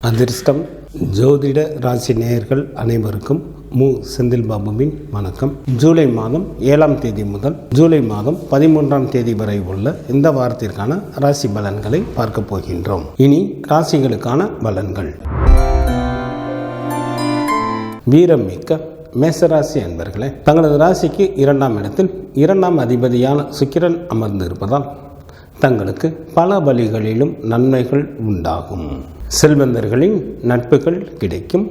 அதிர்ஷ்டம் ஜோதிட ராசி நேயர்கள் அனைவருக்கும் செந்தில் பாபுவின் வணக்கம். ஜூலை மாதம் 7ஆம் தேதி முதல் ஜூலை மாதம் 13ஆம் தேதி வரை உள்ள இந்த வாரத்திற்கான ராசி பலன்களை பார்க்க போகின்றோம். இனி ராசிகளுக்கான பலன்கள். வீரமிக்க மேசராசி அன்பர்களே, தங்களது ராசிக்கு 2ஆம் இடத்தில் 2ஆம் அதிபதியான சுக்கிரன் அமர்ந்து இருப்பதால் தங்களுக்கு பல வழிகளிலும் நன்மைகள் உண்டாகும். செல்வந்தர்களின் நட்புகள் கிடைக்கும்.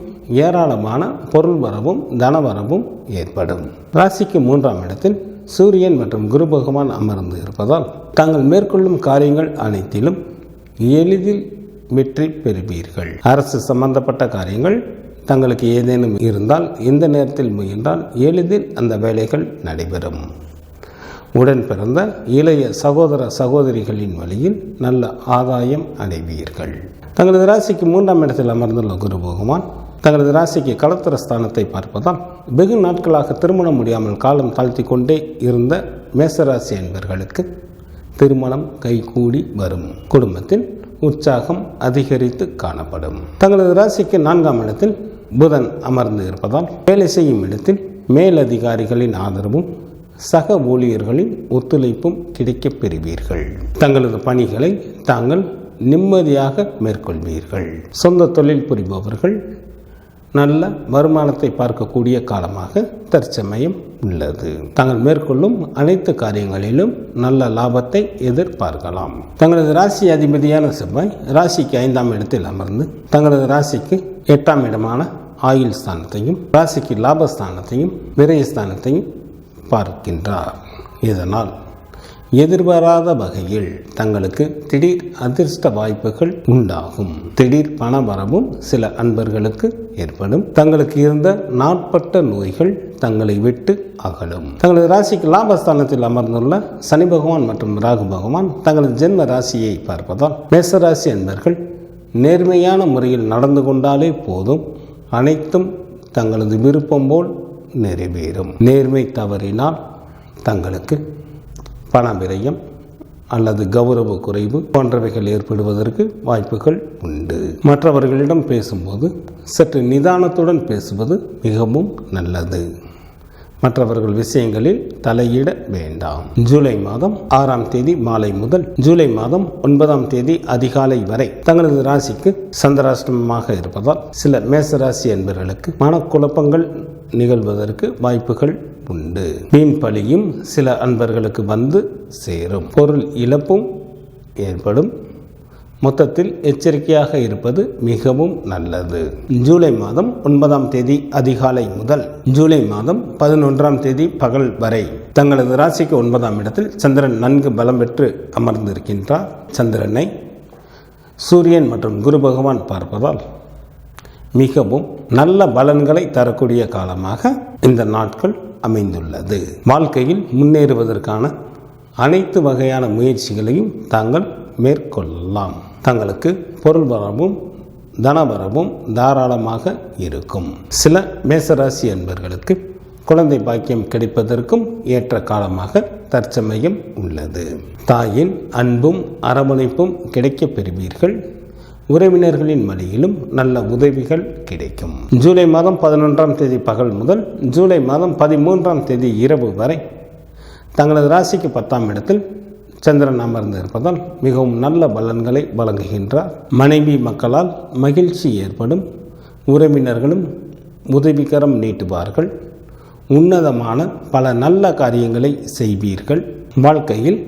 ஏராளமான பொருள் வரவும் தனவரவும் ஏற்படும். ராசிக்கு 3ஆம் இடத்தில் சூரியன் மற்றும் குரு பகவான் அமர்ந்து இருப்பதால் தாங்கள் மேற்கொள்ளும் காரியங்கள் அனைத்திலும் எளிதில் வெற்றி பெறுவீர்கள். அரசு சம்பந்தப்பட்ட காரியங்கள் தங்களுக்கு ஏதேனும் இருந்தால் இந்த நேரத்தில் முயன்றால் எளிதில் அந்த வேலைகள் நடைபெறும். உடன் பிறந்த இளைய சகோதர சகோதரிகளின் வழியில் நல்ல ஆதாயம் அடைவீர்கள். தங்களது ராசிக்கு 3ஆம் இடத்தில் அமர்ந்துள்ள குரு பகவான் தங்களது ராசிக்கு களத்திர ஸ்தானத்தை பார்ப்பதால் வெகு நாட்களாக திருமணம் முடியாமல் காலம் தாழ்த்தி கொண்டே இருந்த மேசராசி என்பவர்களுக்கு திருமணம் கைகூடி வரும். குடும்பத்தில் உற்சாகம் அதிகரித்து காணப்படும். தங்களது ராசிக்கு 4ஆம் இடத்தில் புதன் அமர்ந்து இருப்பதால் வேலை செய்யும் இடத்தில் மேலதிகாரிகளின் ஆதரவும் சக ஊழியர்களின் ஒத்துழைப்பும் கிடைக்கப் பெறுவீர்கள். தங்களது பணிகளை தாங்கள் நிம்மதியாக மேற்கொள்வீர்கள். சொந்த தொழில் புரிபவர்கள் நல்ல வருமானத்தை பார்க்கக்கூடிய காலமாக தற்சமயம் உள்ளது. தாங்கள் மேற்கொள்ளும் அனைத்து காரியங்களிலும் நல்ல லாபத்தை எதிர்பார்க்கலாம். தங்களது ராசி அதிபதியான செவ்வாய் ராசிக்கு 5ஆம் இடத்தில் அமர்ந்து தங்களது ராசிக்கு 8ஆம் இடமான ஆயுள் ஸ்தானத்தையும் ராசிக்கு லாபஸ்தானத்தையும் விரயஸ்தானத்தையும் பார்க்கின்றார். இதனால் எதிர்பாராத வகையில் தங்களுக்கு திடீர் அதிர்ஷ்ட வாய்ப்புகள் உண்டாகும். திடீர் பண வரவும் சில அன்பர்களுக்கு ஏற்படும். தங்களுக்கு இருந்த நாட்பட்ட நோய்கள் தங்களை விட்டு அகலும். தங்களது ராசிக்கு லாபஸ்தானத்தில் அமர்ந்துள்ள சனி பகவான் மற்றும் ராகு பகவான் தங்களது ஜென்ம ராசியை பார்ப்பதால் மேசராசி அன்பர்கள் நேர்மையான முறையில் நடந்து கொண்டாலே போதும், அனைத்தும் தங்களது விருப்பம் போல் நிறைவேறும். நேர்மை தவறினால் தங்களுக்கு பண விரயம் அல்லது கௌரவ குறைவு போன்றவைகள் ஏற்படுவதற்கு வாய்ப்புகள் உண்டு. மற்றவர்களிடம் பேசும்போது சற்று நிதானத்துடன் பேசுவது மிகவும் நல்லது. மற்றவர்கள் விஷயங்களில் தலையிட வேண்டாம். ஜூலை மாதம் 6ஆம் தேதி மாலை முதல் ஜூலை மாதம் 9ஆம் தேதி அதிகாலை வரை தங்களது ராசிக்கு சந்திராஷ்டமமாக இருப்பதால் சில மேசராசி என்பவர்களுக்கு மனக்குழப்பங்கள் நிகழ்வதற்கு வாய்ப்புகள் உண்டு. மீன் பலியும் சில அன்பர்களுக்கு வந்து சேரும். பொருள் இழப்பும் ஏற்படும். மொத்தத்தில் எச்சரிக்கையாக இருப்பது மிகவும் நல்லது. ஜூலை மாதம் 9ஆம் தேதி அதிகாலை முதல் ஜூலை மாதம் 11ஆம் தேதி பகல் வரை தங்களது ராசிக்கு 9ஆம் இடத்தில் சந்திரன் நன்கு பலம் பெற்று அமர்ந்திருக்கின்றார். சந்திரனை சூரியன் மற்றும் குரு பகவான் பார்ப்பதால் மிகவும் நல்ல பலன்களை தரக்கூடிய காலமாக இந்த நாட்கள் அமைந்துள்ளது. வாழ்க்கையில் முன்னேறுவதற்கான அனைத்து வகையான முயற்சிகளையும் தாங்கள் மேற்கொள்ளலாம். தங்களுக்கு பொருள் வரவும் தனவரவும் தாராளமாக இருக்கும். சில மேசராசி என்பவர்களுக்கு குழந்தை பாக்கியம் கிடைப்பதற்கும் ஏற்ற காலமாக தற்சமயம் உள்ளது. தாயின் அன்பும் அரவணைப்பும் கிடைக்கப் பெறுவீர்கள். உறவினர்களின் வழியிலும் நல்ல உதவிகள் கிடைக்கும். ஜூலை மாதம் 11ஆம் தேதி பகல் முதல் ஜூலை மாதம் 13ஆம் தேதி இரவு வரை தங்களது ராசிக்கு 10ஆம் இடத்தில் சந்திரன் அமர்ந்து இருப்பதால் மிகவும் நல்ல பலன்களை வழங்குகின்றார். மனைவி மக்களால் மகிழ்ச்சி ஏற்படும். உறவினர்களும் உதவிகரம் நீட்டுவார்கள். உன்னதமான பல நல்ல காரியங்களை செய்வீர்கள். வாழ்க்கையில்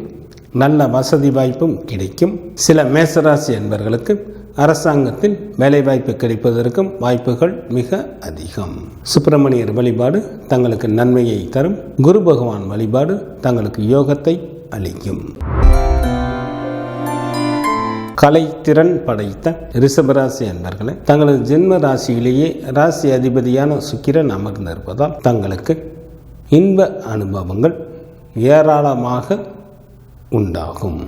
நல்ல வசதி வாய்ப்பும் கிடைக்கும். சில மேசராசி என்பவர்களுக்கு அரசாங்கத்தில் வேலைவாய்ப்பு கிடைப்பதற்கும் வாய்ப்புகள் மிக அதிகம். சுப்பிரமணியர் வழிபாடு தங்களுக்கு நன்மையை தரும். குரு பகவான் வழிபாடு தங்களுக்கு யோகத்தை அளிக்கும். கலைத்திறன் படைத்த ரிஷபராசி அன்பர்களே, தங்களது ஜென்ம ராசியிலேயே ராசி அதிபதியான சுக்கிரன் அமர்ந்திருப்பதால் தங்களுக்கு இன்ப அனுபவங்கள் ஏராளமாக உண்டாகும்.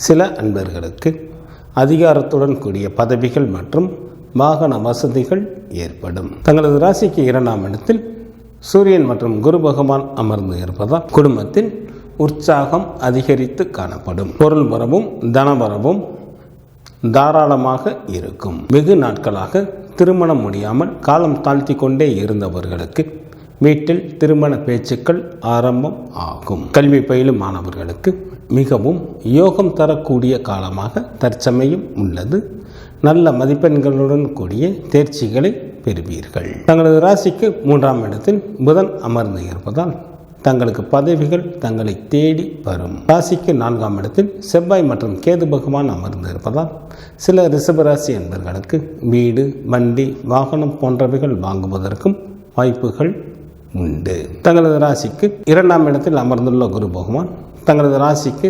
சில அன்பர்களுக்கு அதிகாரத்துடன் கூடிய பதவிகள் மற்றும் வாகன வசதிகள் ஏற்படும். தங்களது ராசிக்கு 2ஆம் இடத்தில் சூரியன் மற்றும் குரு பகவான் அமர்ந்து இருப்பதால் குடும்பத்தில் உற்சாகம் அதிகரித்து காணப்படும். பொருள் வரவும் தனவரவும் தாராளமாக இருக்கும். வெகு நாட்களாக திருமணம் முடியாமல் காலம் தாழ்த்தி கொண்டே இருந்தவர்களுக்கு வீட்டில் திருமண பேச்சுக்கள் ஆரம்பம் ஆகும். கல்வி பயிலும் மாணவர்களுக்கு மிகவும் யோகம் தரக்கூடிய காலமாக தற்சமயம் உள்ளது. நல்ல மதிப்பெண்களுடன் கூடிய தேர்ச்சிகளை பெறுவீர்கள். தங்களது ராசிக்கு 3ஆம் இடத்தில் புதன் அமர்ந்து இருப்பதால் தங்களுக்கு பதவிகள் தங்களை தேடி வரும். ராசிக்கு 4ஆம் இடத்தில் செவ்வாய் மற்றும் கேது பகவான் அமர்ந்து இருப்பதால் சில ரிஷபராசி என்பவர்களுக்கு வீடு, வண்டி, வாகனம் போன்றவைகள் வாங்குவதற்கும் வாய்ப்புகள் உண்டு. தங்களது ராசிக்கு 2ஆம் இடத்தில் அமர்ந்துள்ள குரு பகவான் தங்களது ராசிக்கு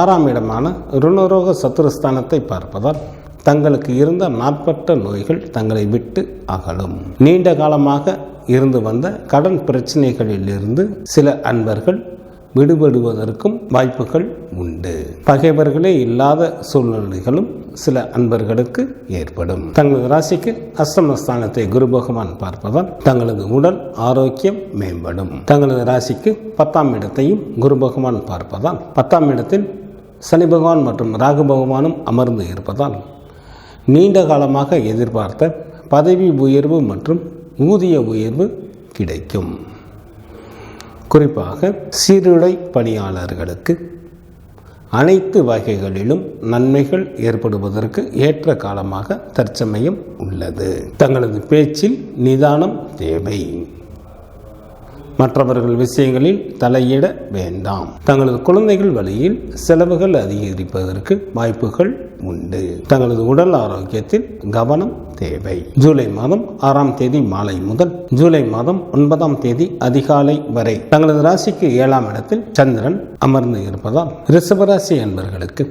6ஆம் இடமான ருணரோக சத்துருஸ்தானத்தை பார்ப்பதால் தங்களுக்கு இருந்த நாட்பட்ட நோய்கள் தங்களை விட்டு அகலும். நீண்ட காலமாக இருந்து வந்த கடன் பிரச்சனைகளிலிருந்து சில அன்பர்கள் விடுபடுவதற்கும் வாய்ப்புகள் உண்டு. பகைவர்களே இல்லாத சூழ்நிலைகளும் சில அன்பர்களுக்கு ஏற்படும். தங்களது ராசிக்கு அஷ்டமஸ்தானத்தை குரு பகவான் பார்ப்பதால் தங்களது உடல் ஆரோக்கியம் மேம்படும். தங்களது ராசிக்கு 10ஆம் இடத்தையும் குரு பகவான் பார்ப்பதால் 10ஆம் இடத்தில் சனி பகவான் மற்றும் ராகு பகவானும் அமர்ந்து இருப்பதால் நீண்ட காலமாக எதிர்பார்த்த பதவி உயர்வு மற்றும் ஊதிய உயர்வு கிடைக்கும். குறிப்பாக சீருடை பணியாளர்களுக்கு அனைத்து வகைகளிலும் நன்மைகள் ஏற்படுவதற்கு ஏற்ற காலமாக தற்சமயம் உள்ளது. தங்களது பேச்சில் நிதானம் தேவை. மற்றவர்கள் விஷயங்களில் தலையிட வேண்டாம். தங்களது குழந்தைகள் வழியில் செலவுகள் அதிகரிப்பதற்கு வாய்ப்புகள் உண்டு. தங்களது உடல் ஆரோக்கியத்தில் கவனம் தேவை. ஜூலை மாதம் 6ஆம் தேதி மாலை முதல் ஜூலை மாதம் 9ஆம் தேதி அதிகாலை வரை தங்களது ராசிக்கு 7ஆம் இடத்தில் சந்திரன் அமர்ந்து இருப்பதால் ரிஷபராசி என்பவர்களுக்கு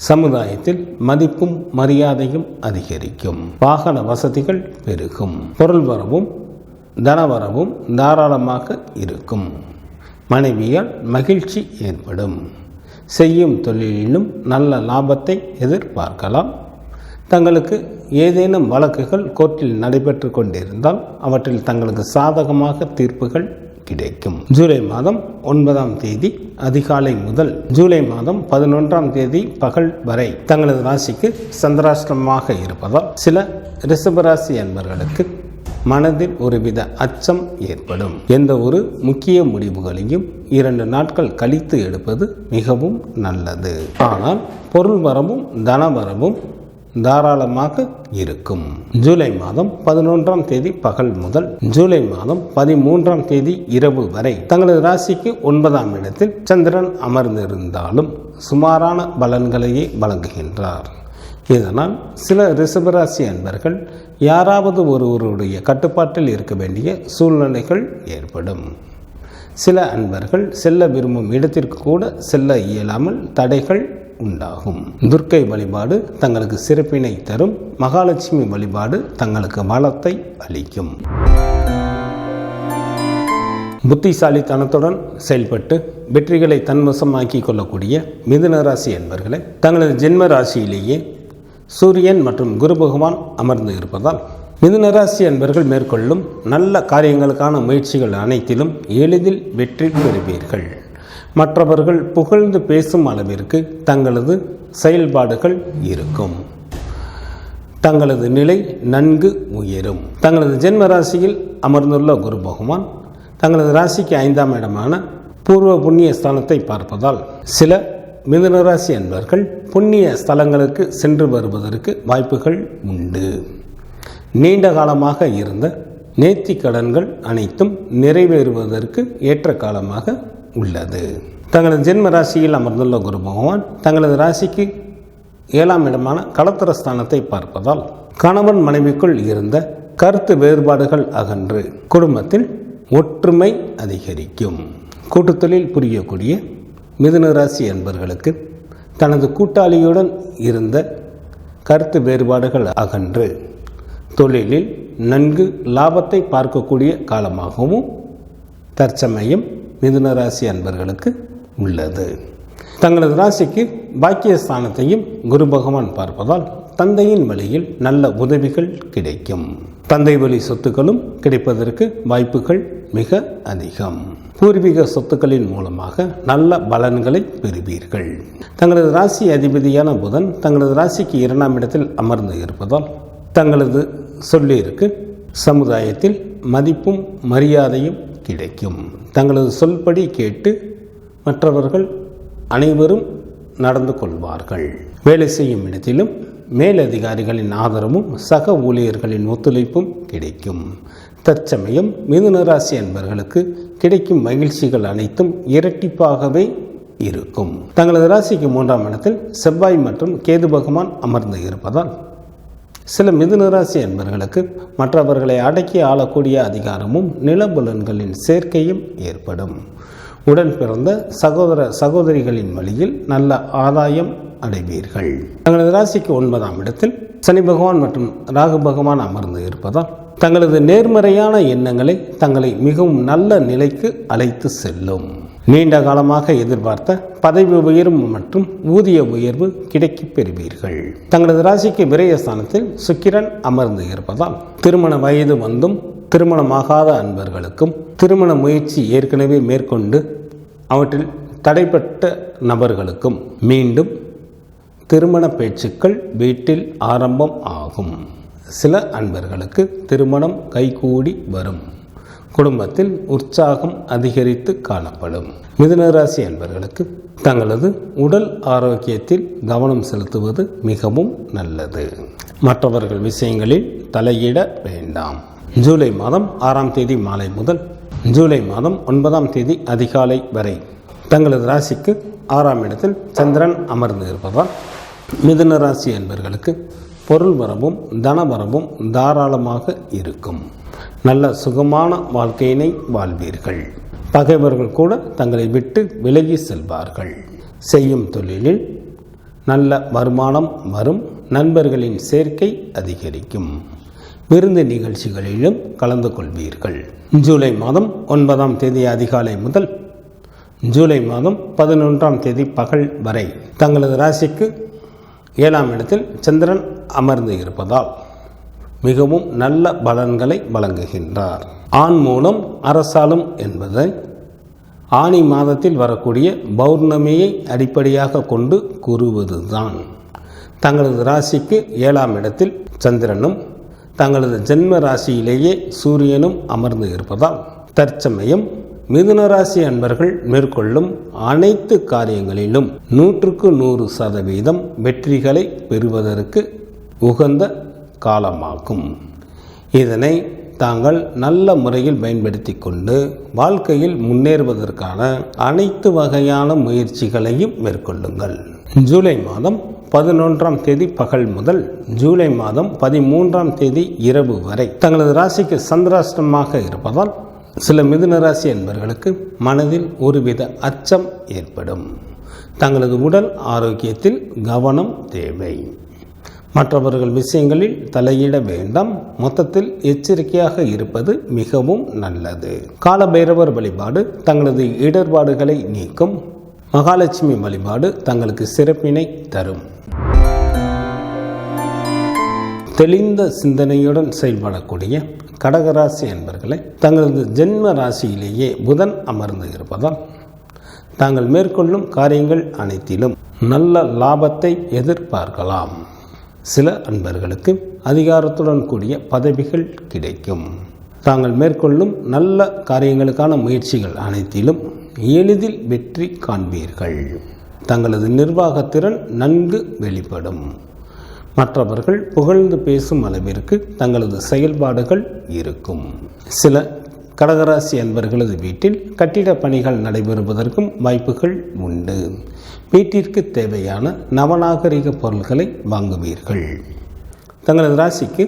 சமுதாயத்தில் மதிப்பும் மரியாதையும் அதிகரிக்கும். வாகன வசதிகள் பெருகும். பொருள் வரவும் தனவரவும் தாராளமாக இருக்கும். மனைவியால் மகிழ்ச்சி ஏற்படும். செய்யும் தொழிலிலும் நல்ல லாபத்தை எதிர்பார்க்கலாம். தங்களுக்கு ஏதேனும் வழக்குகள் கோர்ட்டில் நடைபெற்று கொண்டிருந்தால் அவற்றில் தங்களுக்கு சாதகமாக தீர்ப்புகள் கிடைக்கும். ஜூலை மாதம் 9ஆம் தேதி அதிகாலை முதல் ஜூலை மாதம் 11ஆம் தேதி பகல் வரை தங்களது ராசிக்கு சந்திராஷ்டமமாக இருப்பதால் சில ரிஷபராசி என்பவர்களுக்கு மனதில் ஒருவித அச்சம் ஏற்படும். எந்த ஒரு முக்கிய முடிவுகளையும் 2 நாட்கள் கழித்து எடுப்பது மிகவும் நல்லது. ஆனால் பொருள் வரவும் தனவரவும் தாராளமாக இருக்கும். ஜூலை மாதம் 11ஆம் தேதி பகல் முதல் ஜூலை மாதம் 13ஆம் தேதி இரவு வரை தங்களது ராசிக்கு 9ஆம் இடத்தில் சந்திரன் அமர்ந்திருந்தாலும் சுமாரான பலன்களையே வழங்குகின்றார். இதனால் சில ரிஷபராசி அன்பர்கள் யாராவது ஒருவருடைய கட்டுப்பாட்டில் இருக்க வேண்டிய சூழ்நிலைகள் ஏற்படும். சில அன்பர்கள் செல்ல விரும்பும் இடத்திற்கு கூட செல்ல இயலாமல் தடைகள் உண்டாகும். துர்க்கை வழிபாடு தங்களுக்கு சிறப்பினை தரும். மகாலட்சுமி வழிபாடு தங்களுக்கு வளத்தை அளிக்கும். புத்திசாலித்தனத்துடன் செயல்பட்டு வெற்றிகளை தன்வசமாக்கி கொள்ளக்கூடிய மிதுன ராசி என்பவர்களை தங்களது ஜென்ம ராசியிலேயே சூரியன் மற்றும் குரு பகவான் அமர்ந்து இருப்பதால் மிதுன ராசி என்பவர்கள் மேற்கொள்ளும் நல்ல காரியங்களுக்கான முயற்சிகள் அனைத்திலும் எளிதில் வெற்றி பெறுவீர்கள். மற்றவர்கள் புகழ்ந்து பேசும் அளவிற்கு தங்களது செயல்பாடுகள் இருக்கும். தங்களது நிலை நன்கு உயரும். தங்களது ஜென்ம ராசியில் அமர்ந்துள்ள குரு பகவான் தங்களது ராசிக்கு 5ஆம் இடமான பூர்வ புண்ணிய ஸ்தானத்தை பார்ப்பதால் சில மிதுனராசி என்பவர்கள் புண்ணிய ஸ்தலங்களுக்கு சென்று வருவதற்கு வாய்ப்புகள் உண்டு. நீண்ட காலமாக இருந்த நேர்த்தி கடன்கள் அனைத்தும் நிறைவேறுவதற்கு ஏற்ற காலமாக உள்ளது. தங்களது ஜென்ம ராசியில் அமர்ந்துள்ள குரு பகவான் தங்களது ராசிக்கு 7ஆம் இடமான களத்திரஸ்தானத்தை பார்ப்பதால் கணவன் மனைவிக்குள் இருந்த கருத்து வேறுபாடுகள் அகன்று குடும்பத்தில் ஒற்றுமை அதிகரிக்கும். கூட்டுத்தொழில் புரியக்கூடிய மிதுன ராசி என்பவர்களுக்கு தனது கூட்டாளியுடன் இருந்த கருத்து வேறுபாடுகள் அகன்று தொழிலில் நன்கு லாபத்தை பார்க்கக்கூடிய காலமாகவும் தற்சமயம் மிதுன ராசி அன்பர்களுக்கு உள்ளது. தங்களது ராசிக்கு பாக்கியஸ்தானத்தையும் குரு பகவான் பார்ப்பதால் தந்தையின் வழியில் நல்ல உதவிகள் கிடைக்கும். தந்தை வழி சொத்துக்களும் கிடைப்பதற்கு வாய்ப்புகள் மிக அதிகம். பூர்வீக சொத்துக்களின் மூலமாக நல்ல பலன்களை பெறுவீர்கள். தங்களது ராசி அதிபதியான புதன் தங்களது ராசிக்கு 2ஆம் இடத்தில் அமர்ந்து இருப்பதால் தங்களது சொல்லிற்கு சமுதாயத்தில் மதிப்பும் மரியாதையும் கிடைக்கும். தங்களது சொல்படி கேட்டு மற்றவர்கள் அனைவரும் நடந்து கொள்வார்கள். வேலை செய்யும் இடத்திலும் மேலதிகாரிகளின் ஆதரவும் சக ஊழியர்களின் ஒத்துழைப்பும் கிடைக்கும். தற்சமயம் மிதுன ராசி அன்பர்களுக்கு கிடைக்கும் மகிழ்ச்சிகள் அனைத்தும் இரட்டிப்பாகவே இருக்கும். தங்களது ராசிக்கு 3ஆம் இடத்தில் செவ்வாய் மற்றும் கேது பகவான் அமர்ந்து இருப்பதால் சில மிதுன ராசி அன்பர்களுக்கு மற்றவர்களை அடக்கி ஆளக்கூடிய அதிகாரமும் நிலபுலன்களின் சேர்க்கையும் ஏற்படும். உடன் பிறந்த சகோதரிகளின் வழியில் நல்ல ஆதாயம் அடைவீர்கள். தங்களது ராசிக்கு 9ஆம் இடத்தில் சனி பகவான் மற்றும் ராகு பகவான் அமர்ந்து இருப்பதால் தங்களது நேர்மறையான எண்ணங்களை தங்களை மிகவும் நல்ல நிலைக்கு அழைத்து செல்லும். நீண்ட காலமாக எதிர்பார்த்த பதவி உயர்வு மற்றும் ஊதிய உயர்வு கிடைக்கப் பெறுவீர்கள். தங்களது ராசிக்கு விரயஸ்தானத்தில் சுக்கிரன் அமர்ந்து இருப்பதால் திருமண வயது வந்தும் திருமணமாகாத அன்பர்களுக்கும் திருமண முயற்சி ஏற்கனவே மேற்கொண்டு அவற்றில் தடைப்பட்ட நபர்களுக்கும் மீண்டும் திருமண பேச்சுக்கள் வீட்டில் ஆரம்பம் ஆகும். சில அன்பர்களுக்கு திருமணம் கைகூடி வரும். குடும்பத்தில் உற்சாகம் அதிகரித்து காணப்படும். மிதுன ராசி அன்பர்களுக்கு தங்களது உடல் ஆரோக்கியத்தில் கவனம் செலுத்துவது மிகவும் நல்லது. மற்றவர்கள் விஷயங்களில் தலையிட வேண்டாம். ஜூலை மாதம் 6ஆம் தேதி மாலை முதல் ஜூலை மாதம் 9ஆம் தேதி அதிகாலை வரை தங்களது ராசிக்கு 6ஆம் இடத்தில் சந்திரன் அமர்ந்து இருப்பதால் மிதுன ராசி அன்பர்களுக்கு பொருள் வரவும் தனவரவும் தாராளமாக இருக்கும். நல்ல சுகமான வாழ்க்கையினை வாழ்வீர்கள். பகைவர்கள் கூட தங்களை விட்டு விலகி செல்வார்கள். செய்யும் தொழிலில் நல்ல வருமானம் வரும். நண்பர்களின் சேர்க்கை அதிகரிக்கும். விருந்து நிகழ்ச்சிகளிலும் கலந்து கொள்வீர்கள். ஜூலை மாதம் 9ஆம் தேதி அதிகாலை முதல் ஜூலை மாதம் 11ஆம் தேதி பகல் வரை தங்களது ராசிக்கு 7ஆம் இடத்தில் சந்திரன் அமர்ந்து இருப்பதால் மிகவும் நல்ல பலன்களை வழங்குகின்றார். ஆண் மூலம் அரசாளும் என்பதை ஆனி மாதத்தில் வரக்கூடிய பௌர்ணமியை அடிப்படையாக கொண்டு கூறுவதுதான். தங்களது ராசிக்கு 7ஆம் இடத்தில் சந்திரனும் தங்களது ஜென்ம ராசியிலேயே சூரியனும் அமர்ந்து இருப்பதால் தற்சமயம் மிதுன ராசி அன்பர்கள் மேற்கொள்ளும் அனைத்து காரியங்களிலும் 100% வெற்றிகளை பெறுவதற்கு உகந்த காலமாகும். இதனை தாங்கள் நல்ல முறையில் பயன்படுத்தி கொண்டு வாழ்க்கையில் முன்னேறுவதற்கான அனைத்து வகையான முயற்சிகளையும் மேற்கொள்ளுங்கள். ஜூலை மாதம் 11ஆம் தேதி பகல் முதல் ஜூலை மாதம் 13ஆம் தேதி இரவு வரை தங்களது ராசிக்கு சந்திராஷ்டமமாக இருப்பதால் சில மிதுன ராசி அன்பர்களுக்கு மனதில் ஒருவித அச்சம் ஏற்படும். தங்களது உடல் ஆரோக்கியத்தில் கவனம் தேவை. மற்றவர்கள் விஷயங்களில் தலையிட வேண்டாம். மொத்தத்தில் எச்சரிக்கையாக இருப்பது மிகவும் நல்லது. காலபைரவர் வழிபாடு தங்களது இடர்பாடுகளை நீக்கும். மகாலட்சுமி வழிபாடு தங்களுக்கு சிறப்பினை தரும். தெளிந்த சிந்தனையுடன் செயல்படக்கூடிய கடகராசி அன்பர்களை தங்களது ஜென்ம ராசியிலேயே புதன் அமர்ந்து இருப்பதால் தாங்கள் மேற்கொள்ளும் காரியங்கள் அனைத்திலும் நல்ல லாபத்தை எதிர்பார்க்கலாம். சில அன்பர்களுக்கு அதிகாரத்துடன் கூடிய பதவிகள் கிடைக்கும். தாங்கள் மேற்கொள்ளும் நல்ல காரியங்களுக்கான முயற்சிகள் அனைத்திலும் எளிதில் வெற்றி காண்பீர்கள். தங்களது நிர்வாகத்திறன் நன்கு வெளிப்படும். மற்றவர்கள் புகழ்ந்து பேசும் அளவிற்கு தங்களது செயல்பாடுகள் இருக்கும். சில கடகராசி அன்பர்களது வீட்டில் கட்டிட பணிகள் நடைபெறுவதற்கும் வாய்ப்புகள் உண்டு. வீட்டிற்கு தேவையான நவநாகரிக பொருட்களை வாங்குவீர்கள். தங்களது ராசிக்கு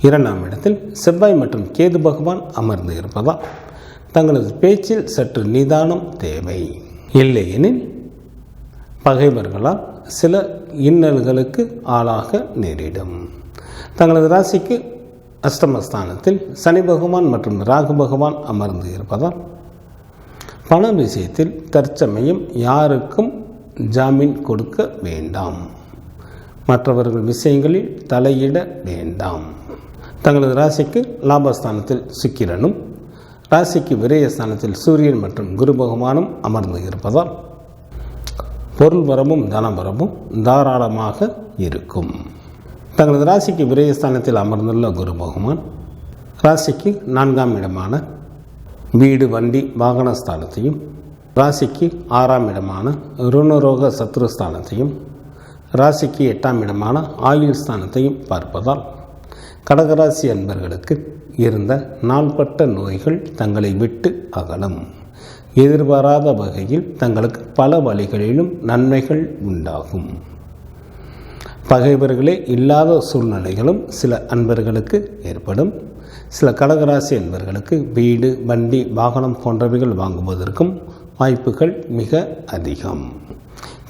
2ஆம் இடத்தில் செவ்வாய் மற்றும் கேது பகவான் அமர்ந்து இருப்பதால் தங்களது பேச்சில் சற்று நிதானம் தேவை. இல்லையெனில் பகைவர்களால் சில இன்னல்களுக்கு ஆளாக நேரிடும். தங்களது ராசிக்கு அஷ்டமஸ்தானத்தில் சனி பகவான் மற்றும் ராகு பகவான் அமர்ந்து இருப்பதால் பண விஷயத்தில் தற்சமயம் யாருக்கும் ஜாமீன் கொடுக்க வேண்டாம். மற்றவர்கள் விஷயங்களில் தலையிட வேண்டாம். தங்களது ராசிக்கு லாபஸ்தானத்தில் சுக்கிரனும் ராசிக்கு விரயஸ்தானத்தில் சூரியன் மற்றும் குரு பகவானும் அமர்ந்து இருப்பதால் பொருள் வரமும் தனவரமும் தாராளமாக இருக்கும். தங்களது ராசிக்கு விரயஸ்தானத்தில் அமர்ந்துள்ள குரு பகவான் ராசிக்கு 4ஆம் இடமான வீடு வண்டி வாகனஸ்தானத்தையும், ராசிக்கு 6ஆம் இடமான ருணரோக சத்ருஸ்தானத்தையும், ராசிக்கு 8ஆம் இடமான ஆயுள் ஸ்தானத்தையும் பார்ப்பதால் கடகராசி அன்பர்களுக்கு இருந்த நாள்பட்ட நோய்கள் தங்களை விட்டு அகலும். எதிர்பாராத வகையில் தங்களுக்கு பல வழிகளிலும் நன்மைகள் உண்டாகும். பகைவர்களே இல்லாத சூழ்நிலைகளும் சில அன்பர்களுக்கு ஏற்படும். சில கடகராசி அன்பர்களுக்கு வீடு வண்டி வாகனம் போன்றவைகள் வாங்குவதற்கும் வாய்ப்புகள் மிக அதிகம்.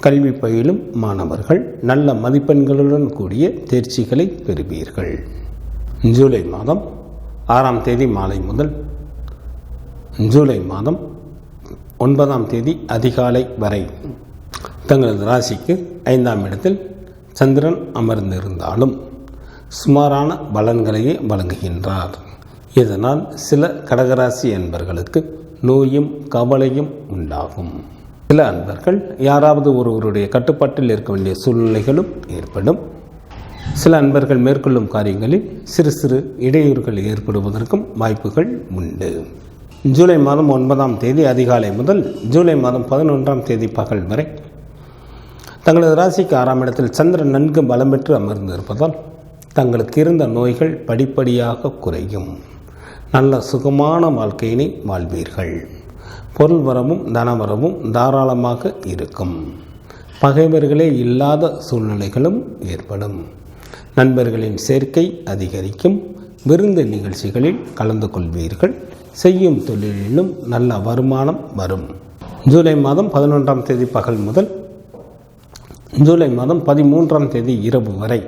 கல்வி பயிலும் மாணவர்கள் நல்ல மதிப்பெண்களுடன் கூடிய தேர்ச்சிகளை பெறுவீர்கள். ஜூலை மாதம் 6ஆம் தேதி மாலை முதல் ஜூலை மாதம் 9ஆம் தேதி அதிகாலை வரை தங்களது ராசிக்கு 5ஆம் இடத்தில் சந்திரன் அமர்ந்திருந்தாலும் சுமாரான பலன்களையே வழங்குகின்றார். இதனால் சில கடகராசி அன்பர்களுக்கு நோயும் கவலையும் உண்டாகும். சில அன்பர்கள் யாராவது ஒருவருடைய கட்டுப்பாட்டில் இருக்க வேண்டிய சூழ்நிலைகளும் ஏற்படும். சில அன்பர்கள் மேற்கொள்ளும் காரியங்களில் சிறு சிறு இடையூறுகள் ஏற்படுவதற்கும் வாய்ப்புகள் உண்டு. ஜூலை மாதம் 9ஆம் தேதி அதிகாலை முதல் ஜூலை மாதம் 11ஆம் தேதி பகல் வரை தங்களது ராசிக்கு 6ஆம் இடத்தில் சந்திரன் நன்கு பலம் பெற்று அமர்ந்து இருப்பதால் தங்களுக்கு இருந்த நோய்கள் படிப்படியாக குறையும். நல்ல சுகமான வாழ்க்கையினை வாழ்வீர்கள். பொருள் வரவும் தனவரவும் தாராளமாக இருக்கும். பகைவர்களே இல்லாத சூழ்நிலைகளும் ஏற்படும். நண்பர்களின் சேர்க்கை அதிகரிக்கும். விருந்து நிகழ்ச்சிகளில் கலந்து கொள்வீர்கள். செய்யும் தொழிலிலும் நல்ல வருமானம் வரும். ஜூலை மாதம் 11ஆம் தேதி பகல் முதல் ஜூலை மாதம் 13ஆம் தேதி இரவு வரை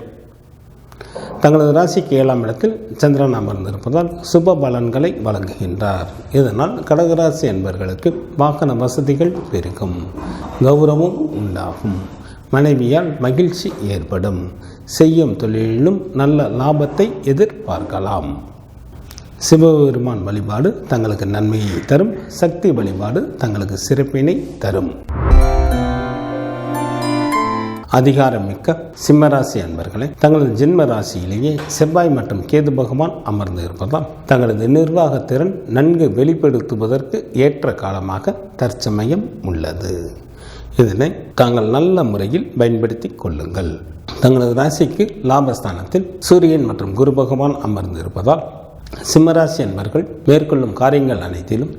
தங்களது ராசிக்கு 7ஆம் இடத்தில் சந்திரன் அமர்ந்திருப்பதால் சுப பலன்களை வழங்குகின்றார். இதனால் கடகராசி அன்பர்களுக்கு வாகன வசதிகள் பெருகும். கௌரவம் உண்டாகும். மனைவியால் மகிழ்ச்சி ஏற்படும். செய்யும் தொழிலிலும் நல்ல லாபத்தை எதிர்பார்க்கலாம். சிவபெருமான் வழிபாடு தங்களுக்கு நன்மையை தரும். சக்தி வழிபாடு தங்களுக்கு சிறப்பினை தரும். அதிகாரமிக்க சிம்மராசி அன்பர்களை தங்களது ஜென்ம ராசியிலேயே செவ்வாய் மற்றும் கேது பகவான் அமர்ந்து இருப்பதால் தங்களது நிர்வாகத்திறன் நன்கு வெளிப்படுத்துவதற்கு ஏற்ற காலமாக தற்சமயம் உள்ளது. இதனை தாங்கள் நல்ல முறையில் பயன்படுத்தி கொள்ளுங்கள். தங்களது ராசிக்கு லாபஸ்தானத்தில் சூரியன் மற்றும் குரு பகவான் அமர்ந்து இருப்பதால் சிம்மராசி அன்பர்கள் மேற்கொள்ளும் காரியங்கள் அனைத்திலும்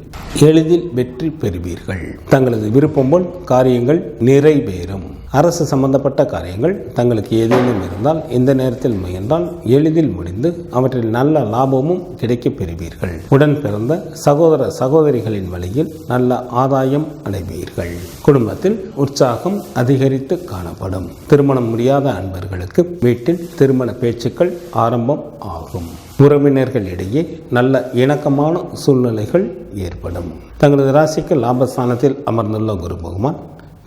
எளிதில் வெற்றி பெறுவீர்கள். தங்களது விருப்பம் போல் காரியங்கள் நிறைவேறும். அரசு சம்பந்தப்பட்ட காரியங்கள் தங்களுக்கு ஏதேனும் இருந்தால் இந்த நேரத்தில் முயன்றால் எளிதில் முடிந்து அவற்றில் நல்ல லாபமும் கிடைக்க பெறுவீர்கள். உடன் பிறந்த சகோதர சகோதரிகளின் வழியில் நல்ல ஆதாயம் அடைவீர்கள். குடும்பத்தில் உற்சாகம் அதிகரித்து காணப்படும். திருமணம் முடியாத அன்பர்களுக்கு வீட்டில் திருமண பேச்சுக்கள் ஆரம்பம் ஆகும். உறவினர்களிடையே நல்ல இணக்கமான சூழ்நிலைகள் ஏற்படும். தங்களது ராசிக்கு லாபஸ்தானத்தில் அமர்ந்துள்ள குரு பகவான்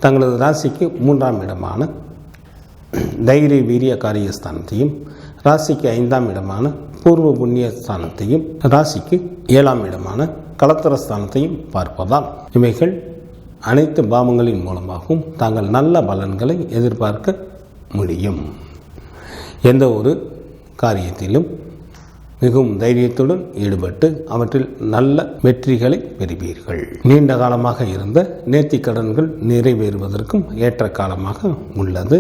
தங்களது ராசிக்கு 3ஆம் இடமான தைரிய வீரிய காரியஸ்தானத்தையும், ராசிக்கு 5ஆம் இடமான பூர்வ புண்ணிய ஸ்தானத்தையும், ராசிக்கு 7ஆம் இடமான கலத்திரஸ்தானத்தையும் பார்ப்பதால் இவைகள் அனைத்து பாவங்களின் மூலமாகவும் தாங்கள் நல்ல பலன்களை எதிர்பார்க்க முடியும். எந்த ஒரு காரியத்திலும் மிகவும் தைரியத்துடன் ஈடுபட்டு அவற்றில் நல்ல வெற்றிகளை பெறுவீர்கள். நீண்ட காலமாக இருந்த நேர்த்திக் கடன்கள் நிறைவேறுவதற்கும் ஏற்ற காலமாக உள்ளது.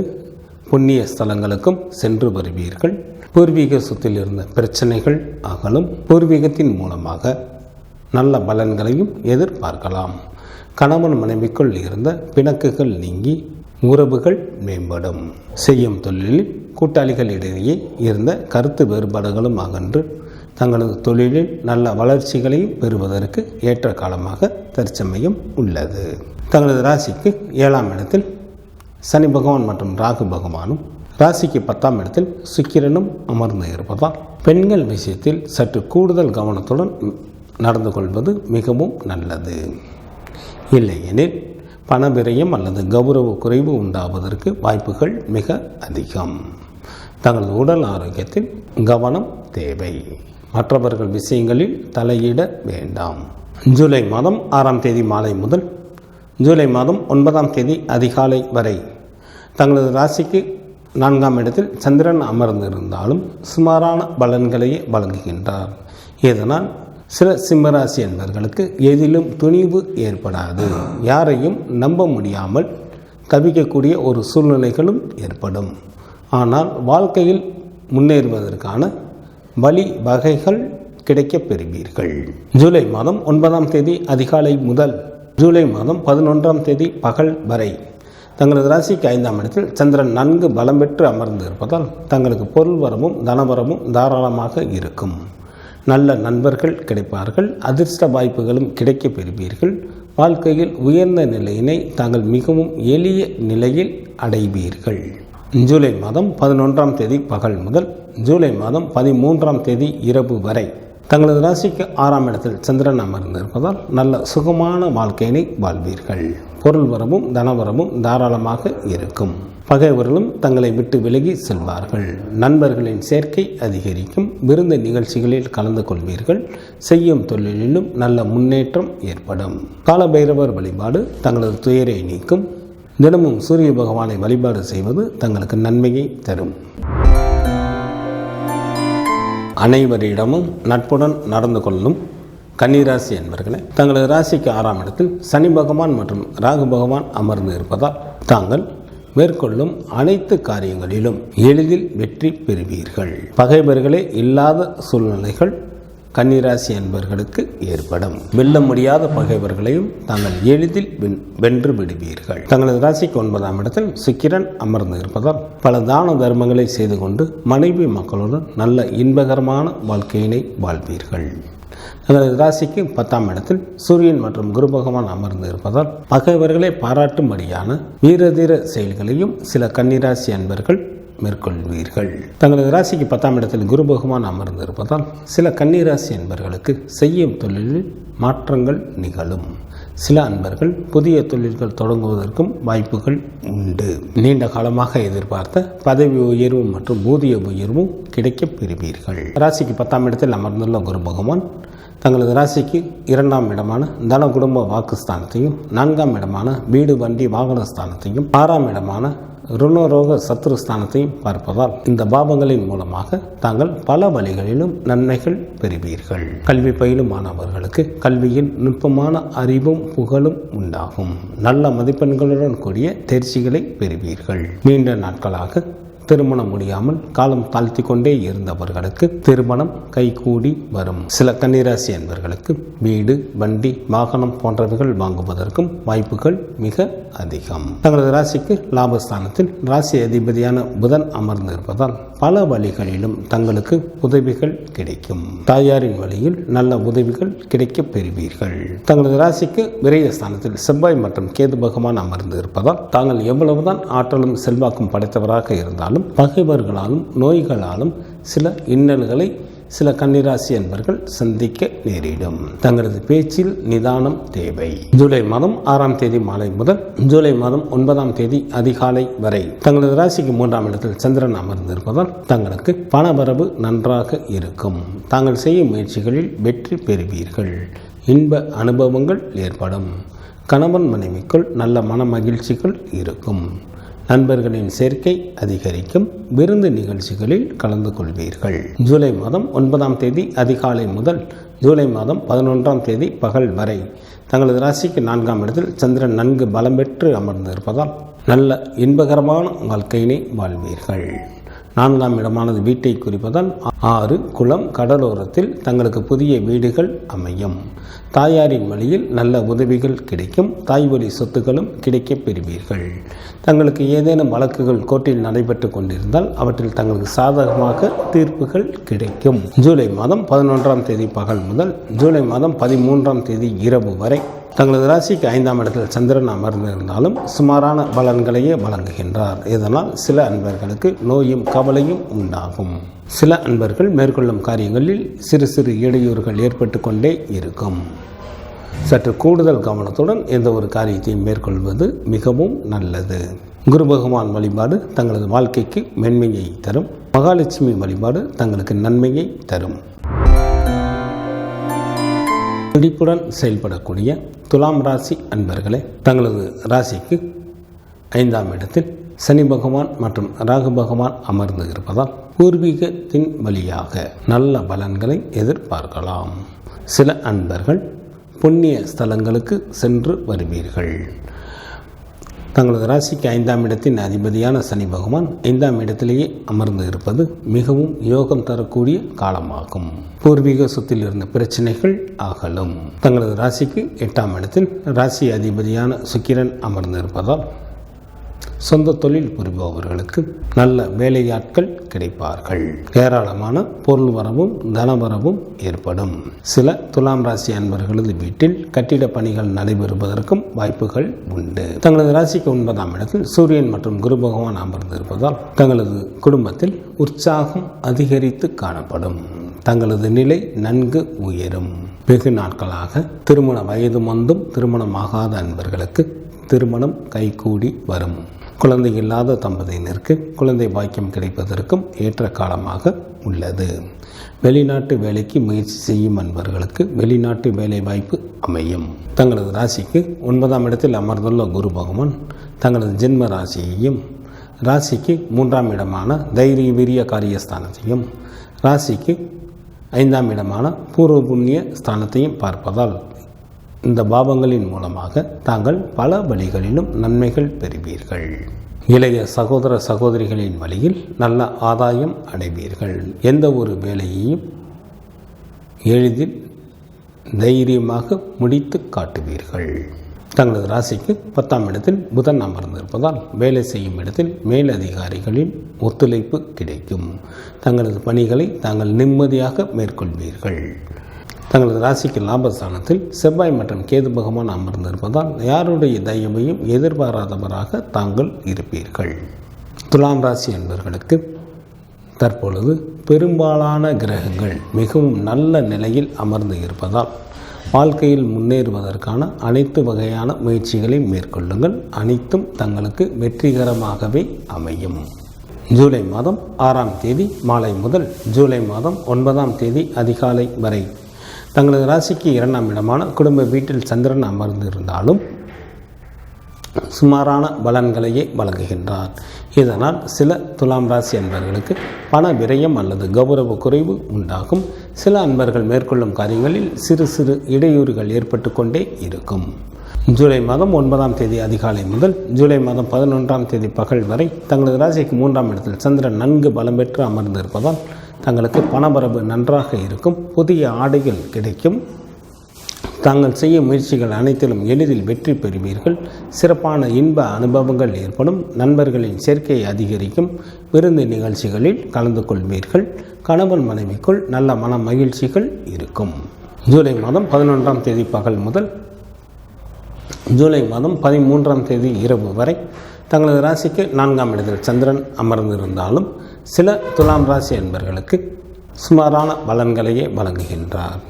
புண்ணிய ஸ்தலங்களுக்கும் சென்று வருவீர்கள். பூர்வீக சொத்தில் இருந்த பிரச்சனைகள் அகலும். பூர்வீகத்தின் மூலமாக நல்ல பலன்களையும் எதிர்பார்க்கலாம். கணவன் மனைவிக்குள் இருந்த பிணக்குகள் நீங்கி உறவுகள் மேம்படும். செய்யும் தொழிலில் கூட்டாளிகளிடையே இருந்த கருத்து வேறுபாடுகளும் அகன்று தங்களது தொழிலில் நல்ல வளர்ச்சிகளையும் பெறுவதற்கு ஏற்ற காலமாக தற்சமயம் உள்ளது. தங்களது ராசிக்கு 7ஆம் இடத்தில் சனி பகவான் மற்றும் ராகு பகவானும், ராசிக்கு 10ஆம் இடத்தில் சுக்கிரனும் அமர்ந்து இருப்பதால் பெண்கள் விஷயத்தில் சற்று கூடுதல் கவனத்துடன் நடந்து கொள்வது மிகவும் நல்லது. இல்லையெனில் பண விரயம் அல்லது கௌரவ குறைவு உண்டாவதற்கு வாய்ப்புகள் மிக அதிகம். தங்களது உடல் ஆரோக்கியத்தில் கவனம் தேவை. மற்றவர்கள் விஷயங்களில் தலையிட வேண்டாம். ஜூலை மாதம் 6ஆம் தேதி மாலை முதல் ஜூலை மாதம் 9ஆம் தேதி அதிகாலை வரை தங்களது ராசிக்கு 4ஆம் இடத்தில் சந்திரன் அமர்ந்திருந்தாலும் சுமாரான பலன்களையே வழங்குகின்றார். இதனால் சில சிம்மராசி என்பவர்களுக்கு எதிலும் துணிவு ஏற்படாது. யாரையும் நம்ப முடியாமல் தவிக்கக்கூடிய ஒரு சூழ்நிலைகளும் ஏற்படும். ஆனால் வாழ்க்கையில் முன்னேறுவதற்கான வழி வகைகள் கிடைக்கப் பெறுவீர்கள். ஜூலை மாதம் 9ஆம் தேதி அதிகாலை முதல் ஜூலை மாதம் 11ஆம் தேதி பகல் வரை தங்களது ராசிக்கு 5ஆம் இடத்தில் சந்திரன் நன்கு பலம் பெற்று அமர்ந்து இருப்பதால் தங்களுக்கு பொருள் வரவும் தனவரமும் தாராளமாக இருக்கும். நல்ல நண்பர்கள் கிடைப்பார்கள். அதிர்ஷ்ட வாய்ப்புகளும் கிடைக்கப் பெறுவீர்கள். வாழ்க்கையில் உயர்ந்த நிலையினை தாங்கள் மிகவும் எளிய நிலையில் அடைவீர்கள். ஜூலை மாதம் 11ஆம் தேதி பகல் முதல் ஜூலை மாதம் 13ஆம் தேதி இரவு வரை தங்களது ராசிக்கு 6ஆம் இடத்தில் சந்திரன் அமர்ந்திருப்பதால் நல்ல சுகமான வாழ்க்கையினை வாழ்வீர்கள். பொருள் வரவும் தனவரமும் தாராளமாக இருக்கும். பகைவர்களும் தங்களை விட்டு விலகி செல்வார்கள். நண்பர்களின் சேர்க்கை அதிகரிக்கும். விருந்து நிகழ்ச்சிகளில் கலந்து கொள்வீர்கள். செய்யும் தொழிலிலும் நல்ல முன்னேற்றம் ஏற்படும். காலபைரவர் வழிபாடு தங்களது துயரை நீக்கும். தினமும் சூரிய பகவானை வழிபாடு செய்வது தங்களுக்கு நன்மையை தரும். அனைவரிடமும் நட்புடன் நடந்து கொள்ளும் கன்னிராசி என்பவர்களே, தங்களது ராசிக்கு 6ஆம் இடத்தில் சனி பகவான் மற்றும் ராகு பகவான் அமர்ந்து இருப்பதால் தாங்கள் மேற்கொள்ளும் அனைத்து காரியங்களிலும் எளிதில் வெற்றி பெறுவீர்கள். பகைவர்களே இல்லாத சூழ்நிலைகள் கன்னிராசி என்பவர்களுக்கு ஏற்படும். வெல்ல முடியாத பகைவர்களையும் தாங்கள் எளிதில் வென்று விடுவீர்கள். தங்களது ராசிக்கு 9ஆம் இடத்தில் சுக்கிரன் அமர்ந்து இருப்பதால் பல தான தர்மங்களை செய்து கொண்டு மனைவி மக்களுடன் நல்ல இன்பகரமான வாழ்க்கையினை வாழ்வீர்கள். தங்களது ராசிக்கு 10ஆம் இடத்தில் சூரியன் மற்றும் குரு பகவான் அமர்ந்து இருப்பதால் பகைவர்களை பாராட்டும்படியான வீரதீர செயல்களையும் சில கன்னிராசி அன்பர்கள் மேற்கொள்வீர்கள். தங்களது ராசிக்கு 10ஆம் இடத்தில் குரு பகவான் அமர்ந்து இருப்பதால் சில கன்னிராசி அன்பர்களுக்கு செய்யும் தொழிலில் மாற்றங்கள் நிகழும். சில அன்பர்கள் புதிய தொழில்கள் தொடங்குவதற்கும் வாய்ப்புகள் உண்டு. நீண்ட காலமாக எதிர்பார்த்த பதவி உயர்வு மற்றும் ஊதிய உயர்வும் கிடைக்கப் பெறுவீர்கள். ராசிக்கு 10ஆம் இடத்தில் அமர்ந்துள்ள குரு பகவான் தங்களது ராசிக்கு 2ஆம் இடமான தன குடும்ப வாக்குஸ்தானத்தையும் 4ஆம் இடமான வீடு வண்டி வாகன ஸ்தானத்தையும் 6ஆம் இடமான ருணரோக சத்ருஸ்தானத்தையும் பார்ப்பதால் இந்த பாவங்களின் மூலமாக தாங்கள் பல வழிகளிலும் நன்மைகள் பெறுவீர்கள். கல்வி பயிலும் மாணவர்களுக்கு கல்வியில் நுட்பமான அறிவும் புகழும் உண்டாகும். நல்ல மதிப்பெண்களுடன் கூடிய தேர்ச்சிகளை பெறுவீர்கள். நீண்ட நாட்களாக திருமணம் முடியாமல் காலம் தாழ்த்தி கொண்டே இருந்தவர்களுக்கு திருமணம் கைகூடி வரும். சில கன்னிராசி என்பவர்களுக்கு வீடு வண்டி வாகனம் போன்றவைகள் வாங்குவதற்கும் வாய்ப்புகள் மிக அதிகம். தங்களது ராசிக்கு லாபஸ்தானத்தில் ராசி அதிபதியான புதன் அமர்ந்து இருப்பதால் பல வழிகளிலும் தங்களுக்கு உதவிகள் கிடைக்கும். தாயாரின் வழியில் நல்ல உதவிகள் கிடைக்கப் பெறுவீர்கள். தங்களது ராசிக்கு விரயஸ்தானத்தில் செவ்வாய் மற்றும் கேது பகவான் அமர்ந்து இருப்பதால் தாங்கள் எவ்வளவுதான் ஆற்றலும் செல்வாக்கும் படைத்தவராக இருந்தாலும் பகைவர்களாலும் நோய்களாலும் சில இன்னல்களை சில கன்னிராசி என்பவர்கள் சந்திக்க நேரிடும். தங்களது பேச்சில் நிதானம் தேவை. ஜூலை மாதம் 6ஆம் தேதி மாலை முதல் ஜூலை மாதம் 9ஆம் தேதி அதிகாலை வரை தங்களது ராசிக்கு 3ஆம் இடத்தில் சந்திரன் அமர்ந்திருப்பதால் தங்களுக்கு பணவரவு நன்றாக இருக்கும். தாங்கள் செய்யும் முயற்சிகளில் வெற்றி பெறுவீர்கள். இன்ப அனுபவங்கள் ஏற்படும். கணவன் மனைவிக்குள் நல்ல மன மகிழ்ச்சிகள் இருக்கும். நண்பர்களின் சேர்க்கை அதிகரிக்கும். விருந்து நிகழ்ச்சிகளில் கலந்து கொள்வீர்கள். ஜூலை மாதம் 9ஆம் தேதி அதிகாலை முதல் ஜூலை மாதம் 11ஆம் தேதி பகல் வரை தங்களது ராசிக்கு 4ஆம் இடத்தில் சந்திரன் நன்கு பலம் பெற்று அமர்ந்து இருப்பதால் நல்ல இன்பகரமான வாழ்க்கையினை வாழ்வீர்கள். 4ஆம் இடமானது வீட்டை குறிப்பதால் ஆறு குளம் கடலோரத்தில் தங்களுக்கு புதிய வீடுகள் அமையும். தாயாரின் வழியில் நல்ல உதவிகள் கிடைக்கும். தாய்வழி சொத்துக்களும் கிடைக்கப் பெறுவீர்கள். தங்களுக்கு ஏதேனும் வழக்குகள் கோர்ட்டில் நடைபெற்று கொண்டிருந்தால் அவற்றில் தங்களுக்கு சாதகமாக தீர்ப்புகள் கிடைக்கும். ஜூலை மாதம் 11ஆம் தேதி பகல் முதல் ஜூலை மாதம் 13ஆம் தேதி இரவு வரை தங்களது ராசிக்கு 5ஆம் இடத்தில் சந்திரன் அமர்ந்திருந்தாலும் சுமாரான பலன்களையே வழங்குகின்றார். இதனால் சில அன்பர்களுக்கு நோயும் கவலையும் உண்டாகும். சில அன்பர்கள் மேற்கொள்ளும் காரியங்களில் சிறு சிறு இடையூறுகள் ஏற்பட்டு கொண்டே இருக்கும். சற்று கூடுதல் கவனத்துடன் எந்த ஒரு காரியத்தையும் மேற்கொள்வது மிகவும் நல்லது. குரு பகவான் வழிபாடு தங்களது வாழ்க்கைக்கு மென்மையை தரும். மகாலட்சுமி வழிபாடு தங்களுக்கு நன்மையை தரும். துடிப்புடன் செயல்படக்கூடிய துலாம் ராசி அன்பர்களே, தங்களது ராசிக்கு 5ஆம் இடத்தில் சனி பகவான் மற்றும் ராகு பகவான் அமர்ந்து இருப்பதால் பூர்வீகத்தின் வழியாக நல்ல பலன்களை எதிர்பார்க்கலாம். சில அன்பர்கள் புண்ணிய ஸ்தலங்களுக்கு சென்று வருவீர்கள். தங்களது ராசிக்கு 5ஆம் இடத்தின் அதிபதியான சனி பகவான் 5ஆம் இடத்திலேயே அமர்ந்து இருப்பது மிகவும் யோகம் தரக்கூடிய காலமாகும். பூர்வீக சொத்தில் இருந்த பிரச்சனைகள் அகலும். தங்களது ராசிக்கு 8ஆம் இடத்தில் ராசி அதிபதியான சுக்கிரன் அமர்ந்து இருப்பதால் சொந்த தொழில் புரிபவர்களுக்கு நல்ல வேலையாட்கள் கிடைப்பார்கள். ஏராளமான பொருள் வரவும் தனவரவும் ஏற்படும். சில துலாம் ராசி அன்பர்களது வீட்டில் கட்டிட பணிகள் நடைபெறுவதற்கும் வாய்ப்புகள் உண்டு. தங்களது ராசிக்கு 9ஆம் இடத்தில் சூரியன் மற்றும் குரு பகவான் அமர்ந்து இருப்பதால் தங்களது குடும்பத்தில் உற்சாகம் அதிகரித்து காணப்படும். தங்களது நிலை நன்கு உயரும். வெகு நாட்களாக திருமண வயது வந்தும் திருமணமாகாத அன்பர்களுக்கு திருமணம் கைகூடி வரும். குழந்தை இல்லாத தம்பதியினருக்கு குழந்தை பாக்கியம் கிடைப்பதற்கும் ஏற்ற காலமாக உள்ளது. வெளிநாட்டு வேலைக்கு முயற்சி செய்யும் அன்பர்களுக்கு வெளிநாட்டு வேலை வாய்ப்பு அமையும். தங்களது ராசிக்கு 9ஆம் இடத்தில் அமர்ந்துள்ள குரு பகவான் தங்களது ஜென்ம ராசியையும் ராசிக்கு 3ஆம் இடமான தைரிய வீரிய காரியஸ்தானத்தையும் ராசிக்கு 5ஆம் இடமான பூர்வ புண்ணிய ஸ்தானத்தையும் பார்ப்பதால் இந்த பாவங்களின் மூலமாக தாங்கள் பல வழிகளிலும் நன்மைகள் பெறுவீர்கள். இளைய சகோதர சகோதரிகளின் வழியில் நல்ல ஆதாயம் அடைவீர்கள். எந்த ஒரு வேலையையும் எளிதில் தைரியமாக முடித்து காட்டுவீர்கள். தங்களது ராசிக்கு 10ஆம் இடத்தில் புதன் அமர்ந்திருப்பதால் வேலை செய்யும் இடத்தில் மேலதிகாரிகளின் ஒத்துழைப்பு கிடைக்கும். தங்களது பணிகளை தாங்கள் நிம்மதியாக மேற்கொள்வீர்கள். தங்களது ராசிக்கு லாபஸ்தானத்தில் செவ்வாய் மற்றும் கேது பகவான் அமர்ந்திருப்பதால் யாருடைய தயவையும் எதிர்பாராதவராக தாங்கள் இருப்பீர்கள். துலாம் ராசி என்பவர்களுக்கு தற்பொழுது பெரும்பாலான கிரகங்கள் மிகவும் நல்ல நிலையில் அமர்ந்து இருப்பதால் வாழ்க்கையில் முன்னேறுவதற்கான அனைத்து வகையான முயற்சிகளை மேற்கொள்ளுங்கள். அனைத்தும் தங்களுக்கு வெற்றிகரமாகவே அமையும். ஜூலை மாதம் 6ஆம் தேதி மாலை முதல் ஜூலை மாதம் 9ஆம் தேதி அதிகாலை வரை தங்களது ராசிக்கு 2ஆம் இடமான குடும்ப வீட்டில் சந்திரன் அமர்ந்து இருந்தாலும் சுமாரான பலன்களையே வழங்குகின்றார். இதனால் சில துலாம் ராசி அன்பர்களுக்கு பண விரயம் அல்லது கௌரவ குறைவு உண்டாகும். சில அன்பர்கள் மேற்கொள்ளும் காரியங்களில் சிறு சிறு இடையூறுகள் ஏற்பட்டு கொண்டே இருக்கும். ஜூலை மாதம் 9ஆம் தேதி அதிகாலை முதல் ஜூலை மாதம் 11ஆம் தேதி பகல் வரை தங்களது ராசிக்கு 3ஆம் இடத்தில் சந்திரன் நன்கு பலம் பெற்று அமர்ந்து இருப்பதால் தங்களுக்கு பணவரவு நன்றாக இருக்கும். புதிய ஆடைகள் கிடைக்கும். தாங்கள் செய்யும் முயற்சிகள் அனைத்திலும் எளிதில் வெற்றி பெறுவீர்கள். சிறப்பான இன்ப அனுபவங்கள் ஏற்படும். நண்பர்களின் சேர்க்கை அதிகரிக்கும். விருந்து நிகழ்ச்சிகளில் கலந்து கொள்வீர்கள். கணவன் மனைவிக்குள் நல்ல மன மகிழ்ச்சிகள் இருக்கும். ஜூலை மாதம் 11ஆம் தேதி பகல் முதல் ஜூலை மாதம் 13ஆம் தேதி இரவு வரை தங்களது ராசிக்கு 4ஆம் இடத்தில் சந்திரன் அமர்ந்திருந்தாலும் சில துலாம் ராசி அன்பர்களுக்கு சுமாரான பலன்களையே வழங்குகின்றார்.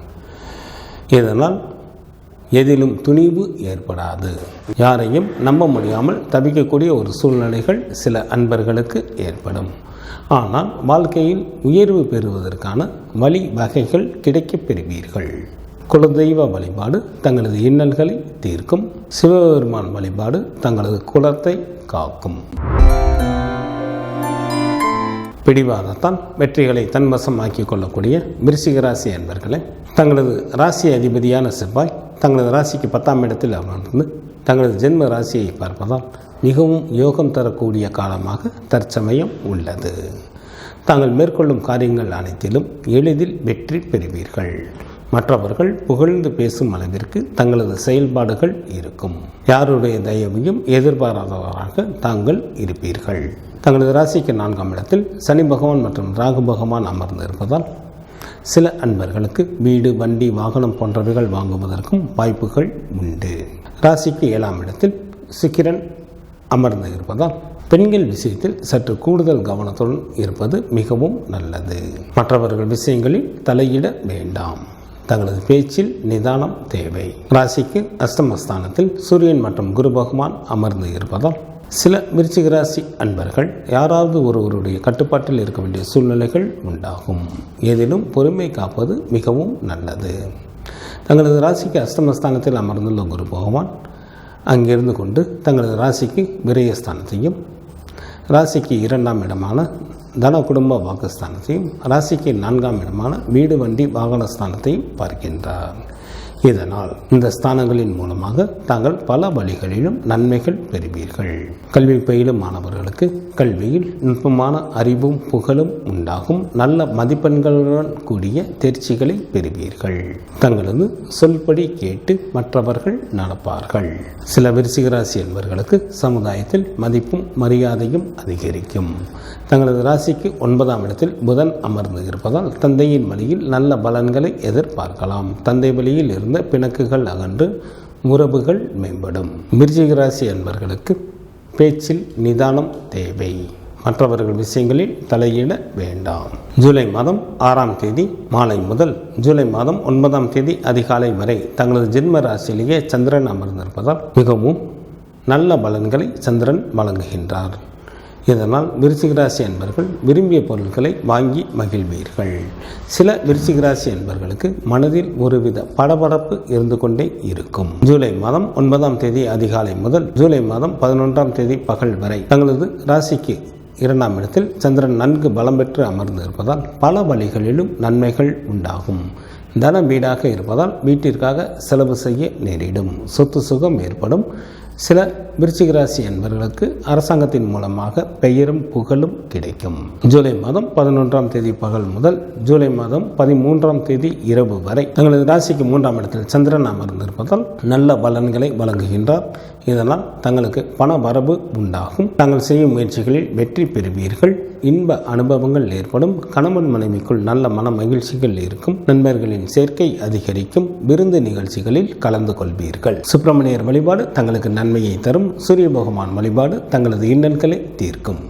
இதனால் எதிலும் துணிவு ஏற்படாது. யாரையும் நம்ப முடியாமல் தவிக்கக்கூடிய ஒரு சூழ்நிலைகள் சில அன்பர்களுக்கு ஏற்படும். ஆனால் வாழ்க்கையில் உயர்வு பெறுவதற்கான வழி வகைகள் கிடைக்கப் பெறுவீர்கள். குலதெய்வ வழிபாடு தங்களது இன்னல்களை தீர்க்கும். சிவபெருமான் வழிபாடு தங்களது குலத்தை காக்கும். பிடிவாதத்தால் வெற்றிகளை தன்வசமாக்கிக் கொள்ளக்கூடிய விருச்சிக ராசி அன்பர்களே, தங்களது ராசி அதிபதியான செவ்வாய் தங்களது ராசிக்கு 10ஆம் இடத்தில் அமர்ந்து தங்களது ஜென்ம ராசியை பார்ப்பதால் மிகவும் யோகம் தரக்கூடிய காலமாக தற்சமயம் உள்ளது. தாங்கள் மேற்கொள்ளும் காரியங்கள் அனைத்திலும் எளிதில் வெற்றி பெறுவீர்கள். மற்றவர்கள் புகழ்ந்து பேசும் அளவிற்கு தங்களது செயல்பாடுகள் இருக்கும். யாருடைய தயவையும் எதிர்பாராதவராக தாங்கள் இருப்பீர்கள். தங்களது ராசிக்கு 4ஆம் இடத்தில் சனி பகவான் மற்றும் ராகு பகவான் அமர்ந்து இருப்பதால் சில அன்பர்களுக்கு வீடு, வண்டி, வாகனம் போன்றவைகள் வாங்குவதற்கும் வாய்ப்புகள் உண்டு. ராசிக்கு 7ஆம் இடத்தில் சுக்கிரன் அமர்ந்து இருப்பதால் பெண்கள் விஷயத்தில் சற்று கூடுதல் கவனத்துடன் இருப்பது மிகவும் நல்லது. மற்றவர்கள் விஷயங்களில் தலையிட வேண்டாம். தங்களது பேச்சில் நிதானம் தேவை. ராசிக்கு அஷ்டமஸ்தானத்தில் சூரியன் மற்றும் குரு பகவான் அமர்ந்து இருப்பதால் சில விருச்சிக ராசி அன்பர்கள் யாராவது ஒருவருடைய கட்டுப்பாட்டில் இருக்க வேண்டிய சூழ்நிலைகள் உண்டாகும். ஏதிலும் பொறுமை காப்பது மிகவும் நல்லது. தங்களது ராசிக்கு அஷ்டமஸ்தானத்தில் அமர்ந்துள்ள குரு பகவான் அங்கிருந்து கொண்டு தங்களது ராசிக்கு விரயஸ்தானத்தையும், ராசிக்கு 2ஆம் இடமான தன குடும்ப வாக்குஸ்தானத்தையும், ராசிக்கு 4ஆம் இடமான வீடு வண்டி வாகனஸ்தானத்தையும் பார்க்கின்றார். இதனால் இந்த ஸ்தானங்களின் மூலமாக தாங்கள் பல வழிகளிலும் நன்மைகள் பெறுவீர்கள். கல்வி பயிலும் மாணவர்களுக்கு கல்வியில் நுட்பமான அறிவும் புகழும் உண்டாகும். நல்ல மதிப்பெண்களுடன் கூடிய தேர்ச்சிகளை பெறுவீர்கள். தங்களது சொல்படி கேட்டு மற்றவர்கள் நடப்பார்கள். சில விருச்சிக ராசி என்பவர்களுக்கு சமுதாயத்தில் மதிப்பும் மரியாதையும் அதிகரிக்கும். தங்களது ராசிக்கு 9ஆம் இடத்தில் புதன் அமர்ந்து இருப்பதால் தந்தையின் வழியில் நல்ல பலன்களை எதிர்பார்க்கலாம். தந்தை வழியில் இருந்த பிணக்குகள் அகன்று உறவுகள் மேம்படும். விருச்சிக ராசி என்பவர்களுக்கு பேச்சில் நிதானம் தேவை. மற்றவர்கள் விஷயங்களில் தலையிட வேண்டாம். ஜூலை மாதம் 6ஆம் தேதி மாலை முதல் ஜூலை மாதம் 9ஆம் தேதி அதிகாலை வரை தங்களது ஜென்ம ராசியிலேயே சந்திரன் அமர்ந்திருப்பதால் மிகவும் நல்ல பலன்களை சந்திரன் வழங்குகின்றார். இதனால் விருச்சிக ராசி என்பவர்கள் விரும்பிய பொருட்களை வாங்கி மகிழ்வீர்கள். சில விருச்சிக ராசி என்பவர்களுக்கு மனதில் ஒருவித படபடப்பு இருந்து கொண்டே இருக்கும். ஜூலை மாதம் 9ஆம் தேதி அதிகாலை முதல் ஜூலை மாதம் 11ஆம் தேதி பகல் வரை தங்களது ராசிக்கு 2ஆம் இடத்தில் சந்திரன் நன்கு பலம் பெற்று அமர்ந்து இருப்பதால் பல வழிகளிலும் நன்மைகள் உண்டாகும். தன வீடாக இருப்பதால் வீட்டிற்காக செலவு செய்ய நேரிடும். சொத்து சுகம் ஏற்படும். சில விருச்சிக ராசி என்பவர்களுக்கு அரசாங்கத்தின் மூலமாக பெயரும் புகழும் கிடைக்கும். ஜூலை மாதம் 11ஆம் தேதி பகல் முதல் ஜூலை மாதம் 13ஆம் தேதி இரவு வரை தங்களது ராசிக்கு 3ஆம் இடத்தில் சந்திரன் அமர்ந்திருப்பதால் நல்ல பலன்களை வழங்குகின்றார். இதனால் தங்களுக்கு பண வரவு உண்டாகும். தாங்கள் செய்யும் முயற்சிகளில் வெற்றி பெறுவீர்கள். இன்ப அனுபவங்கள் ஏற்படும். கணவன் மனைவிக்குள் நல்ல மன மகிழ்ச்சிகள் இருக்கும். நண்பர்களின் சேர்க்கை அதிகரிக்கும். விருந்து நிகழ்ச்சிகளில் கலந்து கொள்வீர்கள். சுப்பிரமணியர் வழிபாடு தங்களுக்கு நன்மையை தரும். சூரிய பகவான் வழிபாடு தங்களது இன்னல்களை தீர்க்கும்.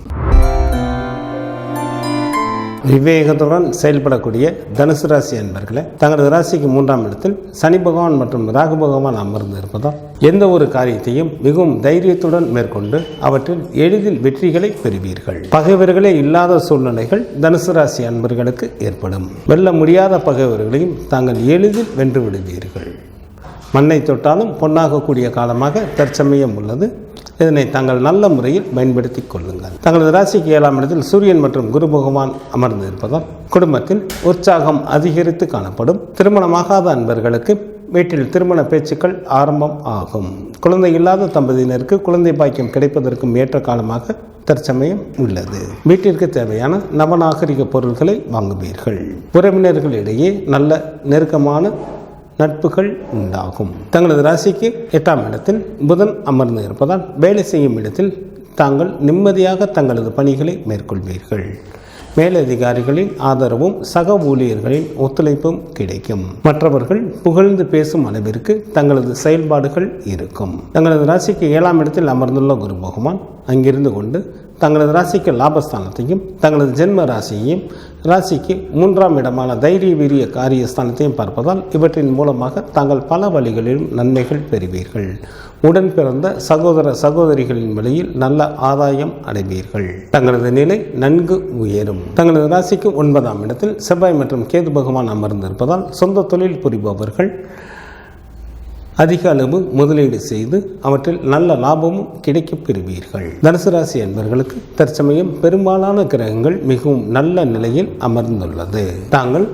விவேகத்துடன் செயல்படக்கூடிய தனுசு ராசி என்பர்களே, தங்களது ராசிக்கு 3ஆம் இடத்தில் சனி பகவான் மற்றும் ராகு பகவான் அமர்ந்து இருப்பதால் எந்த ஒரு காரியத்தையும் மிகவும் தைரியத்துடன் மேற்கொண்டு அவற்றில் எளிதில் வெற்றிகளை பெறுவீர்கள். பகைவர்களே இல்லாத சூழ்நிலைகள் தனுசு ராசி அன்பர்களுக்கு ஏற்படும். வெல்ல முடியாத பகைவர்களையும் தாங்கள் எளிதில் வென்று விடுவீர்கள். மண்ணை தொட்டாலும் பொன்னாகக்கூடிய காலமாக தற்சமயம் உள்ளது. இதனை தாங்கள் நல்ல முறையில் பயன்படுத்தி கொள்ளுங்கள். தங்களது ராசிக்கு 7ஆம் இடத்தில் சூரியன் மற்றும் குரு பகவான் அமர்ந்து இருப்பதால் குடும்பத்தில் உற்சாகம் அதிகரித்து காணப்படும். திருமணமாகாத அன்பர்களுக்கு வீட்டில் திருமண பேச்சுக்கள் ஆரம்பம் ஆகும். குழந்தை இல்லாத தம்பதியினருக்கு குழந்தை பாக்கியம் கிடைப்பதற்கும் ஏற்ற காலமாக தற்சமயம் உள்ளது. வீட்டிற்கு தேவையான நவநாகரிக பொருட்களை வாங்குவீர்கள். உறவினர்களிடையே நல்ல நெருக்கமான நட்புகள் உண்டாகும். தங்களது ராசிக்கு 8ஆம் இடத்தில் புதன் அமர்ந்து இருப்பதால் வேலை செய்யும் இடத்தில் தாங்கள் நிம்மதியாக தங்களது பணிகளை மேற்கொள்வீர்கள். மேலதிகாரிகளின் ஆதரவும் சக ஊழியர்களின் ஒத்துழைப்பும் கிடைக்கும். மற்றவர்கள் புகழ்ந்து பேசும் அளவிற்கு தங்களது செயல்பாடுகள் இருக்கும். தங்களது ராசிக்கு 7ஆம் இடத்தில் அமர்ந்துள்ள குரு பகவான் அங்கிருந்து கொண்டு தங்களது ராசிக்கு லாபஸ்தானத்தையும் தங்களது ஜென்ம ராசியையும் ராசிக்கு 3ஆம் இடமான தைரிய வீரிய காரியஸ்தானத்தையும் பார்ப்பதால் இவற்றின் மூலமாக தாங்கள் பல வழிகளிலும் நன்மைகள் பெறுவீர்கள். உடன் பிறந்த சகோதர சகோதரிகளின் வழியில் நல்ல ஆதாயம் அடைவீர்கள். தங்களது நிலை நன்கு உயரும். தங்களது ராசிக்கு 9ஆம் இடத்தில் செவ்வாய் மற்றும் கேது பகவான் அமர்ந்திருப்பதால் சொந்த தொழில் புரிபவர்கள் அதிக அளவு முதலீடு செய்து அவற்றில் நல்ல லாபமும் கிடைக்கப் பெறுவீர்கள். தனுசு ராசி என்பவர்களுக்கு தற்சமயம் பெரும்பாலான கிரகங்கள் மிகவும் நல்ல நிலையில் அமர்ந்துள்ளது. தாங்கள்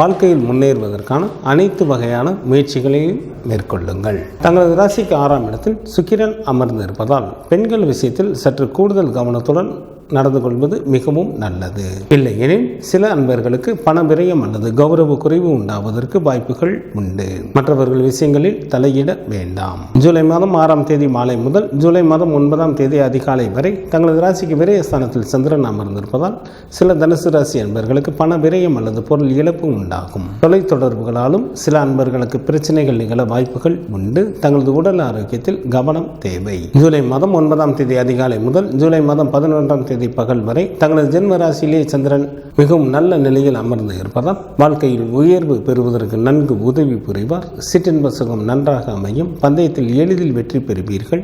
வாழ்க்கையில் முன்னேறுவதற்கான அனைத்து வகையான முயற்சிகளையும் மேற்கொள்ளுங்கள். தங்களது ராசிக்கு 6ஆம் இடத்தில் சுக்கிரன் அமர்ந்து இருப்பதால் பெண்கள் விஷயத்தில் சற்று கூடுதல் கவனத்துடன் நடந்து கொள்வது மிகவும் நல்லது. இல்லையெனில் சில அன்பர்களுக்கு பண விரயம் அல்லது கௌரவ குறைவு உண்டாவதற்கு வாய்ப்புகள் உண்டு. மற்றவர்கள் விஷயங்களில் தலையிட வேண்டாம். ஜூலை மாதம் 6ஆம் தேதி மாலை முதல் ஜூலை மாதம் 9ஆம் தேதி அதிகாலை வரை தங்களது ராசிக்கு விரயஸ்தானத்தில் சந்திரன் அமர்ந்திருப்பதால் சில தனுசு ராசி அன்பர்களுக்கு பண விரயம் அல்லது பொருள் இழப்பு உண்டாகும். தொலைத்தொடர்புகளாலும் சில அன்பர்களுக்கு பிரச்சனைகள் நிகழ வாய்ப்புகள் உண்டு. தங்களது உடல் ஆரோக்கியத்தில் கவனம் தேவை. ஜூலை மாதம் 9ஆம் தேதி அதிகாலை முதல் ஜூலை மாதம் 11ஆம் தேதி பகல் வரை தங்களது ஜென்ம ராசியிலே சந்திரன் மிகவும் நல்ல நிலையில் அமர்ந்து இருப்பதால் வாழ்க்கையில் உயர்வு பெறுவதற்கு நன்கு உதவி புரிவார். சிற்றின்ப சுகம் நன்றாக அமையும். பந்தயத்தில் எளிதில் வெற்றி பெறுவீர்கள்.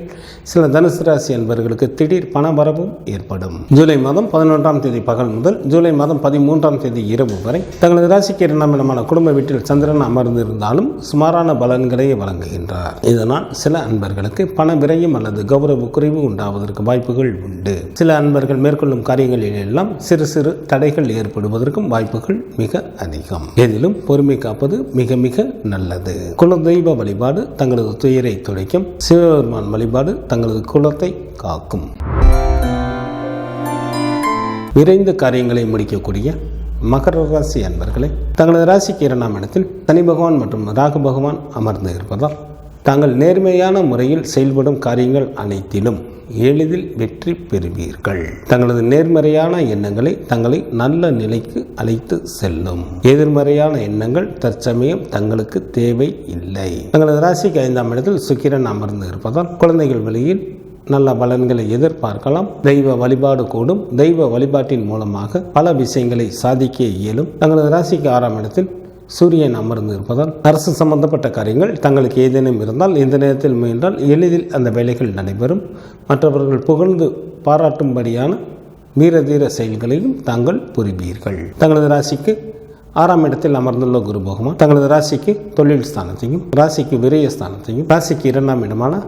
சில தனுசு ராசி அன்பர்களுக்கு திடீர் பணவரவும் ஏற்படும். ஜூலை மாதம் 11ஆம் தேதி பகல் முதல் ஜூலை மாதம் 13ஆம் தேதி இரவு வரை தங்களது ராசிக்கு 2ஆம் இடமான குடும்ப வீட்டில் சந்திரன் அமர்ந்திருந்தாலும் சுமாரான பலன்களை வழங்குகின்றார். இதனால் சில அன்பர்களுக்கு பண விரயம் அல்லது கௌரவ குறைவு உண்டாவதற்கு வாய்ப்புகள் உண்டு. சில அன்பர்கள் மேற்கொள்ளும் காரியங்களில் எல்லாம் சிறு சிறு தடைகள் ஏற்படுவதற்கும் வாய்ப்புகள் மிக அதிகம். எதிலும் பொறுமை காப்பது மிக மிக நல்லது. குலதெய்வ வழிபாடு தங்களது துயரை துடைக்கும். சிவபெருமான் வழிபாடு தங்களது குலத்தை காக்கும். விரைந்து காரியங்களை முடிக்கக்கூடிய மகர ராசி அன்பர்களே, தங்களது ராசிக்கு 2ஆம் இடத்தில் சனி பகவான் மற்றும் ராகு பகவான் அமர்ந்து இருப்பதால் தாங்கள் நேர்மையான முறையில் செயல்படும் காரியங்கள் அனைத்திலும் எளிதில் வெற்றி பெறுவீர்கள். தங்களது நேர்மறையான எண்ணங்களை தங்களை நல்ல நிலைக்கு அழைத்து செல்லும். எதிர்மறையான எண்ணங்கள் தற்சமயம் தங்களுக்கு தேவை இல்லை. தங்களது ராசிக்கு 5ஆம் இடத்தில் சுக்கிரன் அமர்ந்து இருப்பதால் குழந்தைகள் வழியில் நல்ல பலன்களை எதிர்பார்க்கலாம். தெய்வ வழிபாடு கூடும். தெய்வ வழிபாட்டின் மூலமாக பல விஷயங்களை சாதிக்க இயலும். தங்களது ராசிக்கு 6ஆம் இடத்தில் சூரியன் அமர்ந்து இருப்பதால் அரசு சம்பந்தப்பட்ட காரியங்கள் தங்களுக்கு ஏதேனும் இருந்தால் இந்த நேரத்தில் முயன்றால் எளிதில் அந்த வேலைகள் நடைபெறும். மற்றவர்கள் புகழ்ந்து பாராட்டும்படியான வீரதீர செயல்களையும் தாங்கள் புரிவீர்கள். தங்களது ராசிக்கு 6ஆம் இடத்தில் அமர்ந்துள்ள குரு பகவான் தங்களது ராசிக்கு தொழில் ஸ்தானத்தையும் ராசிக்கு விரய ஸ்தானத்தையும் ராசிக்கு 2ஆம் இடமான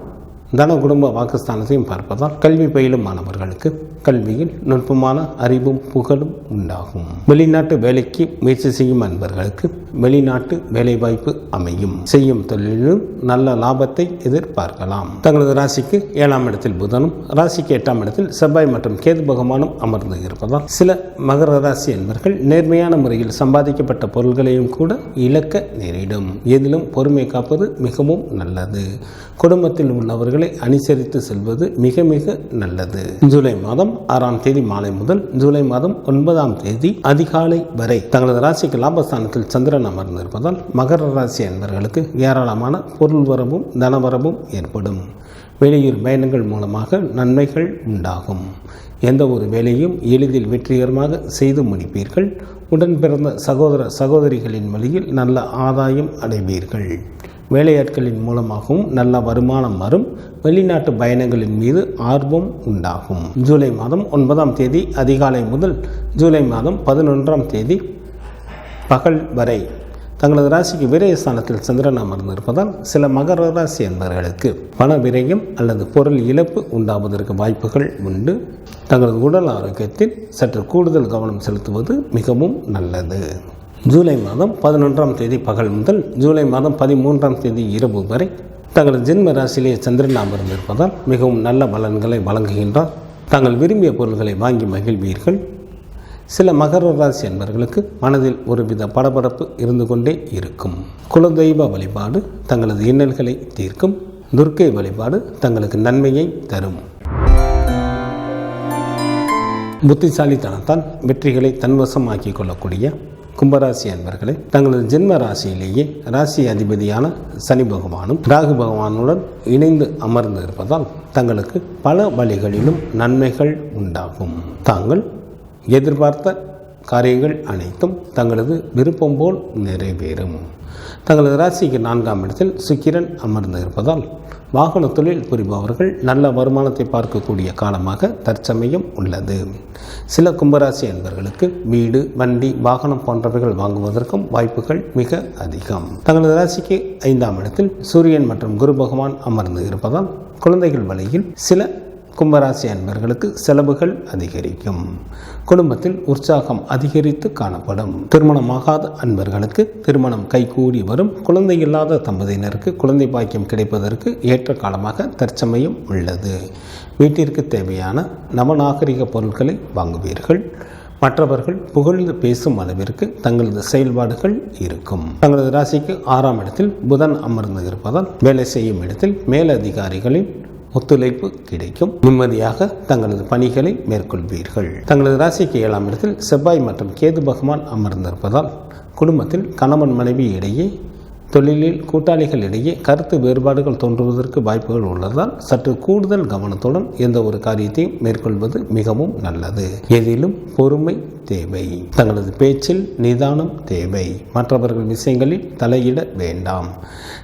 தன குடும்ப வாக்குஸ்தானத்தையும் பார்ப்பதால் கல்வி பயிலும் மாணவர்களுக்கு கல்வியில் நுட்பமான அறிவும் புகழும் உண்டாகும். வெளிநாட்டு வேலைக்கு முயற்சி செய்யும் அன்பர்களுக்கு வெளிநாட்டு வேலைவாய்ப்பு அமையும். செய்யும் தொழிலும் நல்ல லாபத்தை எதிர்பார்க்கலாம். தங்களது ராசிக்கு 7ஆம் இடத்தில் புதனும் ராசிக்கு 8ஆம் இடத்தில் செவ்வாய் மற்றும் கேது பகவானும் அமர்ந்து இருப்பதால் சில மகர ராசி அன்பர்கள் நேர்மையான முறையில் சம்பாதிக்கப்பட்ட பொருள்களையும் கூட இழக்க நேரிடும். எதிலும் பொறுமை காப்பது மிகவும் நல்லது. குடும்பத்தில் உள்ளவர்களை அனுசரித்து செல்வது மிக மிக நல்லது. ஜூலை மாதம் 6ஆம் தேதி மாலை முதல் ஜூலை மாதம் 9ஆம் தேதி அதிகாலை வரை தங்களது ராசிக்கு லாபஸ்தானத்தில் சந்திரன் அமர்ந்திருப்பதால் மகர ராசி அன்பர்களுக்கு ஏராளமான பொருள் வரவும் தனவரவும் ஏற்படும். வெளியூர் பயணங்கள் மூலமாக நன்மைகள் உண்டாகும். எந்த ஒரு வேலையும் எளிதில் வெற்றிகரமாக செய்து முடிப்பீர்கள். உடன் பிறந்த சகோதர சகோதரிகளின் வழியில் நல்ல ஆதாயம் அடைவீர்கள். வேலையாட்களின் மூலமாகவும் நல்ல வருமானம் வரும். வெளிநாட்டு பயணங்களின் மீது ஆர்வம் உண்டாகும். ஜூலை மாதம் 9ஆம் தேதி அதிகாலை முதல் ஜூலை மாதம் 11ஆம் தேதி பகல் வரை தங்களது ராசிக்கு விரயஸ்தானத்தில் சந்திரன் அமர்ந்திருப்பதால் சில மகர ராசி என்பவர்களுக்கு பண விரயம் அல்லது பொருள் இழப்பு உண்டாவதற்கு வாய்ப்புகள் உண்டு. தங்களது உடல் ஆரோக்கியத்தில் சற்று கூடுதல் கவனம் செலுத்துவது மிகவும் நல்லது. ஜூலை மாதம் 11ஆம் தேதி பகல் முதல் ஜூலை மாதம் 13ஆம் தேதி இரவு வரை தங்களது ஜென்ம ராசியிலேயே சந்திரன் அமர்ந்திருப்பதால் மிகவும் நல்ல பலன்களை வழங்குகின்றார். தாங்கள் விரும்பிய பொருள்களை வாங்கி மகிழ்வீர்கள். சில மகர ராசி என்பவர்களுக்கு மனதில் ஒருவித படபடப்பு இருந்து கொண்டே இருக்கும். குலதெய்வ வழிபாடு தங்களது இன்னல்களை தீர்க்கும். துர்க்கை வழிபாடு தங்களுக்கு நன்மையை தரும். புத்திசாலித்தனத்தால் வெற்றிகளை தன்வசமாக்கிக் கொள்ளக்கூடிய கும்பராசி அன்பர்களே, தங்களது ஜென்ம ராசியிலேயே ராசி அதிபதியான சனி பகவானும் ராகு பகவானுடன் இணைந்து அமர்ந்து இருப்பதால் தங்களுக்கு பல வழிகளிலும் நன்மைகள் உண்டாகும். தாங்கள் எதிர்பார்த்த காரியங்கள் அனைத்தும் தங்களது விருப்பம் போல் நிறைவேறும். தங்களது ராசிக்கு 4ஆம் இடத்தில் சுக்கிரன் அமர்ந்து இருப்பதால் வாகன தொழில் புரிபவர்கள் நல்ல வருமானத்தை பார்க்கக்கூடிய காலமாக தற்சமயம் உள்ளது. சில கும்பராசி அன்பர்களுக்கு வீடு, வண்டி, வாகனம் போன்றவைகள் வாங்குவதற்கும் வாய்ப்புகள் மிக அதிகம். தங்களது ராசிக்கு 5ஆம் இடத்தில் சூரியன் மற்றும் குரு பகவான் அமர்ந்து இருப்பதால் குழந்தைகள் வழியில் சில கும்பராசி அன்பர்களுக்கு செலவுகள் அதிகரிக்கும். குடும்பத்தில் உற்சாகம் அதிகரித்து காணப்படும். திருமணமாகாத அன்பர்களுக்கு திருமணம் கைகூடி வரும். குழந்தை இல்லாத தம்பதியினருக்கு குழந்தை பாக்கியம் கிடைப்பதற்கு ஏற்ற காலமாக தற்சமயம் உள்ளது. வீட்டிற்கு தேவையான நவநாகரிக பொருட்களை வாங்குவீர்கள். மற்றவர்கள் புகழ்ந்து பேசும் அளவிற்கு தங்களது செயல்பாடுகள் இருக்கும். தங்களது ராசிக்கு 6ஆம் இடத்தில் புதன் அமர்ந்து இருப்பதால் வேலை செய்யும் இடத்தில் மேலதிகாரிகளின் ஒத்துழைப்பு கிடைக்கும். நிம்மதியாக தங்களது பணிகளை மேற்கொள்வீர்கள். தங்களது ராசிக்கு 7ஆம் இடத்தில் செவ்வாய் மற்றும் கேது பகவான் அமர்ந்திருப்பதால் குடும்பத்தில் கணவன் மனைவி இடையே, தொழிலில் கூட்டாளிகளிடையே கருத்து வேறுபாடுகள் தோன்றுவதற்கு வாய்ப்புகள் உள்ளதால் சற்று கூடுதல் கவனத்துடன் எந்த ஒரு காரியத்தையும் மேற்கொள்வது மிகவும் நல்லது. எதிலும் பொறுமை தேவை. தங்களது பேச்சில் நிதானம் தேவை. மற்றவர்கள் விஷயங்களில் தலையிட வேண்டாம்.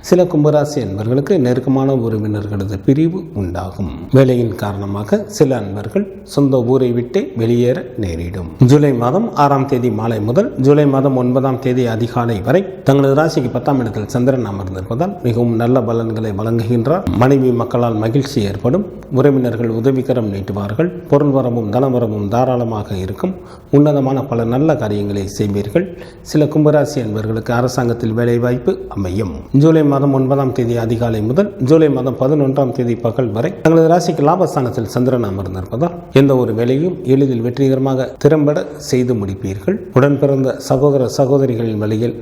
சில கும்பராசி அன்பர்களுக்கு நெருக்கமான உறவினர்களது பிரிவு உண்டாகும். வேலையின் காரணமாக சில அன்பர்கள் சொந்த ஊரை விட்டு வெளியேற நேரிடும். ஜூலை மாதம் 6ஆம் தேதி மாலை முதல் ஜூலை மாதம் 9ஆம் தேதி அதிகாலை வரை தங்களது ராசிக்கு 10ஆம் இடத்தில் சந்திரன் அமர்ந்திருப்பதால் மிகவும் நல்ல பலன்களை வழங்குகின்றார். மனைவி மக்களால் மகிழ்ச்சி ஏற்படும். உறவினர்கள் உதவிகரம் நீட்டுவார்கள். பொருள் வரமும் தனவரமும் தாராளமாக இருக்கும். உன்னதமான பல நல்ல காரியங்களை செய்வீர்கள். சில கும்பராசி அன்பர்களுக்கு அரசாங்கத்தில் வேலைவாய்ப்பு அமையும். ஜூலை மாதம் 9ஆம் தேதி அதிகாலை முதல் ஜூலை மாதம் 11ஆம் தேதி பகல் வரை தங்களது ராசிக்கு லாபஸ்தானத்தில் சந்திரன் அமர்ந்திருப்பதால் எந்த ஒரு வேலையும் எளிதில் வெற்றிகரமாக திறம்பட செய்து முடிப்பீர்கள். உடன் பிறந்த சகோதர சகோதரிகளின் வழியில்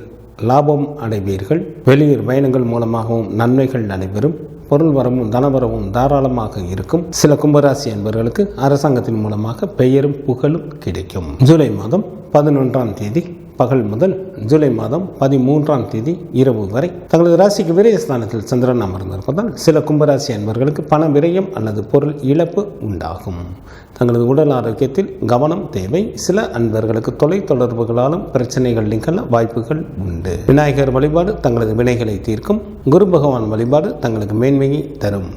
லாபம் அடைவீர்கள். வெளியூர் பயணங்கள் மூலமாகவும் நன்மைகள் நடைபெறும். பொருள் வரமும் தனவரமும் தாராளமாக இருக்கும். சில கும்பராசி அன்பர்களுக்கு அரசாங்கத்தின் மூலமாக பெயரும் புகழும் கிடைக்கும். ஜூலை மாதம் 11ஆம் தேதி பகல் முதல் ஜூலை மாதம் 13ஆம் தேதி இரவு வரை தங்களது ராசிக்கு விரயஸ்தானத்தில் சந்திரன் அமர்ந்திருப்பதால் சில கும்பராசி அன்பர்களுக்கு பண விரயம் அல்லது பொருள் இழப்பு உண்டாகும். தங்களது உடல் ஆரோக்கியத்தில் கவனம் தேவை. சில அன்பர்களுக்கு தொலைத்தொடர்புகளாலும் பிரச்சனைகள் நிகழ வாய்ப்புகள் உண்டு. விநாயகர் வழிபாடு தங்களது வினைகளை தீர்க்கும். குரு பகவான் வழிபாடு தங்களுக்கு மேன்மையை தரும்.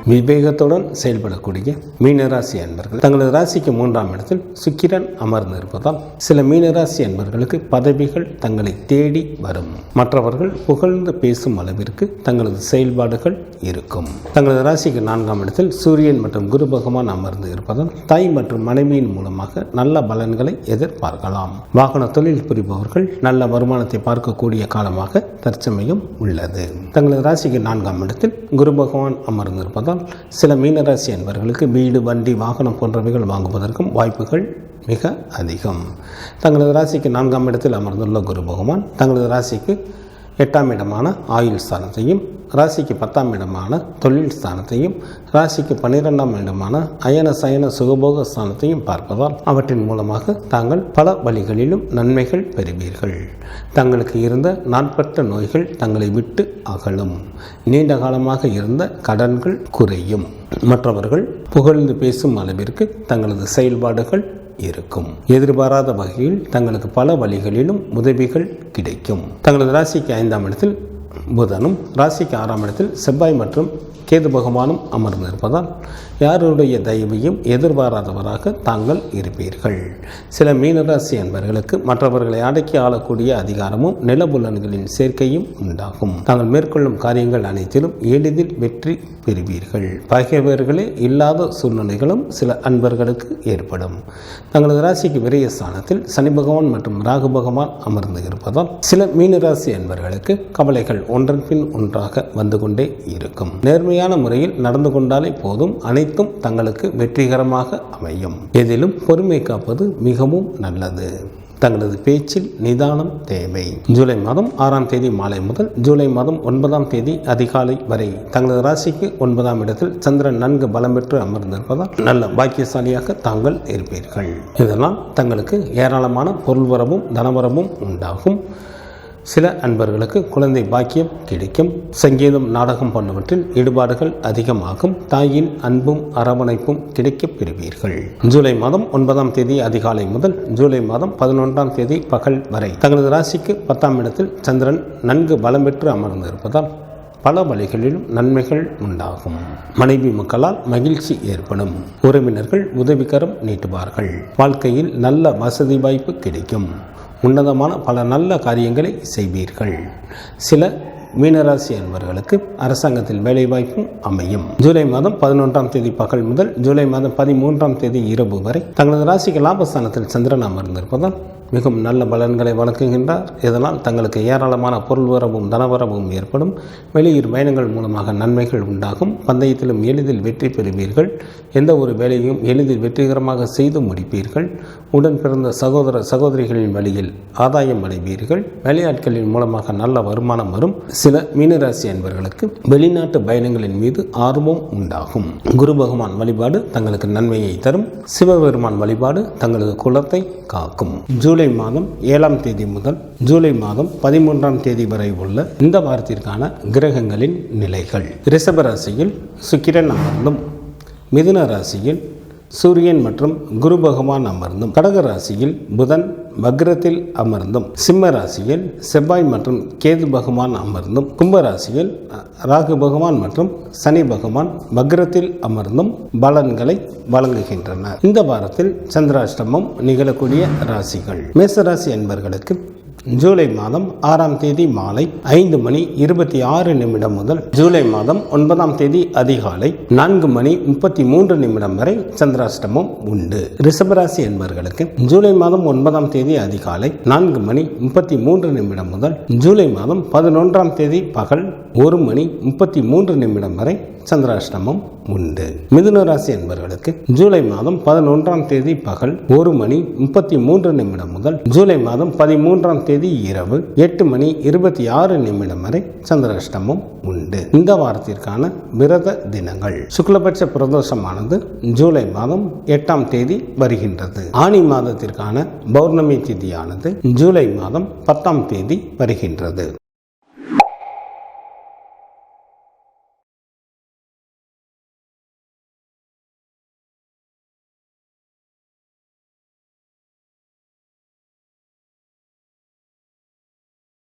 விவேகத்துடன் செயல்படக்கூடிய மீனராசி அன்பர்கள் தங்களது ராசிக்கு 3ஆம் இடத்தில் சுக்கிரன் அமர்ந்து இருப்பதால் சில மீனராசி அன்பர்களுக்கு பதவிகள் தங்களை தேடி வரும். மற்றவர்கள் புகழ்ந்து பேசும் அளவிற்கு தங்களது செயல்பாடுகள் இருக்கும். தங்களது ராசிக்கு 4ஆம் இடத்தில் சூரியன் மற்றும் குரு பகவான் அமர்ந்து இருப்பதால் தாய் மற்றும் மனைவியின் மூலமாக நல்ல பலன்களை எதிர்பார்க்கலாம். வாகன தொழில் புரிபவர்கள் நல்ல வருமானத்தை பார்க்கக்கூடிய காலமாக தற்சமயம் உள்ளது. தங்களது ராசிக்கு 4ஆம் இடத்தில் குரு பகவான் அமர்ந்திருப்பதால் சில மீனராசி அன்பர்களுக்கு வீடு, வண்டி, வாகனம் போன்றவைகள் வாங்குவதற்கும் வாய்ப்புகள் மிக அதிகம். தங்களது ராசிக்கு 4ஆம் இடத்தில் அமர்ந்துள்ள குரு பகவான் தங்களது ராசிக்கு 8ஆம் இடமான ஆயுள் ஸ்தானத்தையும், ராசிக்கு 10ஆம் இடமான தொழில் ஸ்தானத்தையும், ராசிக்கு 12ஆம் இடமான அயன சயன சுகபோக ஸ்தானத்தையும் பார்ப்பதால் அவற்றின் மூலமாக தாங்கள் பல வழிகளிலும் நன்மைகள் பெறுவீர்கள். தங்களுக்கு இருந்த நாட்பட்ட நோய்கள் தங்களை விட்டு அகலும். நீண்ட காலமாக இருந்த கடன்கள் குறையும். மற்றவர்கள் புகழ்ந்து பேசும் அளவிற்கு தங்களது செயல்பாடுகள் இருக்கும். எதிர்பாராத வகையில் தங்களுக்கு பல வழிகளிலும் உதவிகள் கிடைக்கும். தங்களது ராசிக்கு 5ஆம் இடத்தில் புதனும், ராசிக்கு 6ஆம் இடத்தில் செவ்வாய் மற்றும் கேது பகவானும் அமர்ந்திருப்பதால் யாருடைய தயவையும் எதிர்பாராதவராக தாங்கள் இருப்பீர்கள். சில மீனராசி அன்பர்களுக்கு மற்றவர்களை அடக்கி ஆளக்கூடிய அதிகாரமும் நிலபுலன்களின் சேர்க்கையும் உண்டாகும். தாங்கள் மேற்கொள்ளும் காரியங்கள் அனைத்திலும் எளிதில் வெற்றி பெறுவீர்கள். பகைவர்களே இல்லாத சூழ்நிலைகளும் சில அன்பர்களுக்கு ஏற்படும். தங்களது ராசிக்கு விரயஸ்தானத்தில் சனி பகவான் மற்றும் ராகு பகவான் அமர்ந்து இருப்பதால் சில மீனராசி அன்பர்களுக்கு கவலைகள் ஒன்றன் பின் ஒன்றாக வந்து கொண்டே இருக்கும். நேர்மையான முறையில் நடந்து கொண்டாலே போதும், அனைத்தும் தங்களுக்கு வெற்றிகரமாக அமையும். எதிலும் பொறுமை காப்பது மிகவும் நல்லது. தங்களது பேச்சில் நிதானம் தேவை. ஜூலை மாதம் 6ஆம் தேதி மாலை முதல் ஜூலை மாதம் 9ஆம் தேதி அதிகாலை வரை தங்களது ராசிக்கு 9ஆம் இடத்தில் சந்திரன் நன்கு பலம் பெற்று அமர்ந்திருப்பதால் நல்ல பாக்கியசாலியாக தாங்கள் இருப்பீர்கள். இதனால் தங்களுக்கு ஏராளமான பொருள் வரவும் தனவரமும் உண்டாகும். சில அன்பர்களுக்கு குழந்தை பாக்கியம் கிடைக்கும். சங்கீதம், நாடகம் போன்றவற்றில் ஈடுபாடுகள் அதிகமாகும். தாயின் அன்பும் அரவணைப்பும் கிடைக்கப் பெறுவீர்கள். ஜூலை மாதம் 9ஆம் தேதி அதிகாலை முதல் ஜூலை மாதம் 11ஆம் தேதி பகல் வரை தங்களது ராசிக்கு 10ஆம் இடத்தில் சந்திரன் நன்கு பலம் பெற்று அமர்ந்திருப்பதால் பல வழிகளிலும் நன்மைகள் உண்டாகும். மனைவி மக்களால் மகிழ்ச்சி ஏற்படும். உறவினர்கள் உதவிகரம் நீட்டுவார்கள். வாழ்க்கையில் நல்ல வசதி வாய்ப்பு கிடைக்கும். உன்னதமான பல நல்ல காரியங்களை செய்வீர்கள். சில மீனராசி அன்பர்களுக்கு அரசாங்கத்தில் வேலைவாய்ப்பும் அமையும். ஜூலை மாதம் 11ஆம் தேதி பகல் முதல் ஜூலை மாதம் 13ஆம் தேதி இரவு வரை தங்களது ராசிக்கு லாபஸ்தானத்தில் சந்திரன் அமர்ந்திருப்பதால் மிகவும் நல்ல பலன்களை வழங்குகின்றார். இதனால் தங்களுக்கு ஏராளமான பொருள் வரவும் தனவரவும் ஏற்படும். வெளியூர் பயணங்கள் மூலமாக நன்மைகள் உண்டாகும். பந்தயத்திலும் எளிதில் வெற்றி பெறுவீர்கள். எந்த ஒரு வேலையும் எளிதில் வெற்றிகரமாக செய்து முடிப்பீர்கள். உடன் பிறந்த சகோதர சகோதரிகளின் வழியில் ஆதாயம் அடைவீர்கள். வேலையாட்களின் மூலமாக நல்ல வருமானம் வரும். சில மீனராசி அன்பர்களுக்கு வெளிநாட்டு பயணங்களின் மீது ஆர்வம் உண்டாகும். குரு பகவான் வழிபாடு தங்களுக்கு நன்மையை தரும். சிவபெருமான் வழிபாடு தங்களது குலத்தை காக்கும். ஜூலை மாதம் 7ஆம் தேதி முதல் ஜூலை மாதம் 13ஆம் தேதி வரை உள்ள இந்த வாரத்திற்கான கிரகங்களின் நிலைகள். ரிஷப ராசியில் சுக்கிரன் அமர்ந்தும், மிதுன ராசியில் சூரியன் மற்றும் குரு பகவான் அமர்ந்தும், கடக ராசியில் புதன் வக்ரத்தில் அமர்ந்தும், சிம்ம ராசியில் செவ்வாய் மற்றும் கேது பகவான் அமர்ந்தும், கும்ப ராசியில் ராகு பகவான் மற்றும் சனி பகவான் வக்ரத்தில் அமர்ந்தும் பலன்களை வழங்குகின்றனர். இந்த வாரத்தில் சந்திராஷ்டமம் நிகழக்கூடிய ராசிகள். மேசராசி என்பவர்களுக்கு ஜூலை மாதம் 6ஆம் தேதி மாலை 5:26 முதல் ஜூலை மாதம் 9ஆம் தேதி அதிகாலை 4:33 வரை சந்திராஷ்டமம் உண்டு. ரிஷபராசி என்பவர்களுக்கு ஜூலை மாதம் 9ஆம் தேதி அதிகாலை 4:33 முதல் ஜூலை மாதம் 11ஆம் தேதி பகல் 1:33 வரை சந்திராஷ்டமம் உண்டு. மிதுன ராசி என்பவர்களுக்கு ஜூலை மாதம் 11ஆம் தேதி பகல் 1:33 முதல் ஜூலை மாதம் 13ஆம் தேதி இரவு 8:26 வரை சந்திராஷ்டமம் உண்டு. இந்த வாரத்திற்கான விரத தினங்கள். சுக்லபட்ச பிரதோஷமானது ஜூலை மாதம் 8ஆம் தேதி வருகின்றது. ஆனி மாதத்திற்கான பௌர்ணமி திதியானது ஜூலை மாதம் 10ஆம் தேதி வருகின்றது.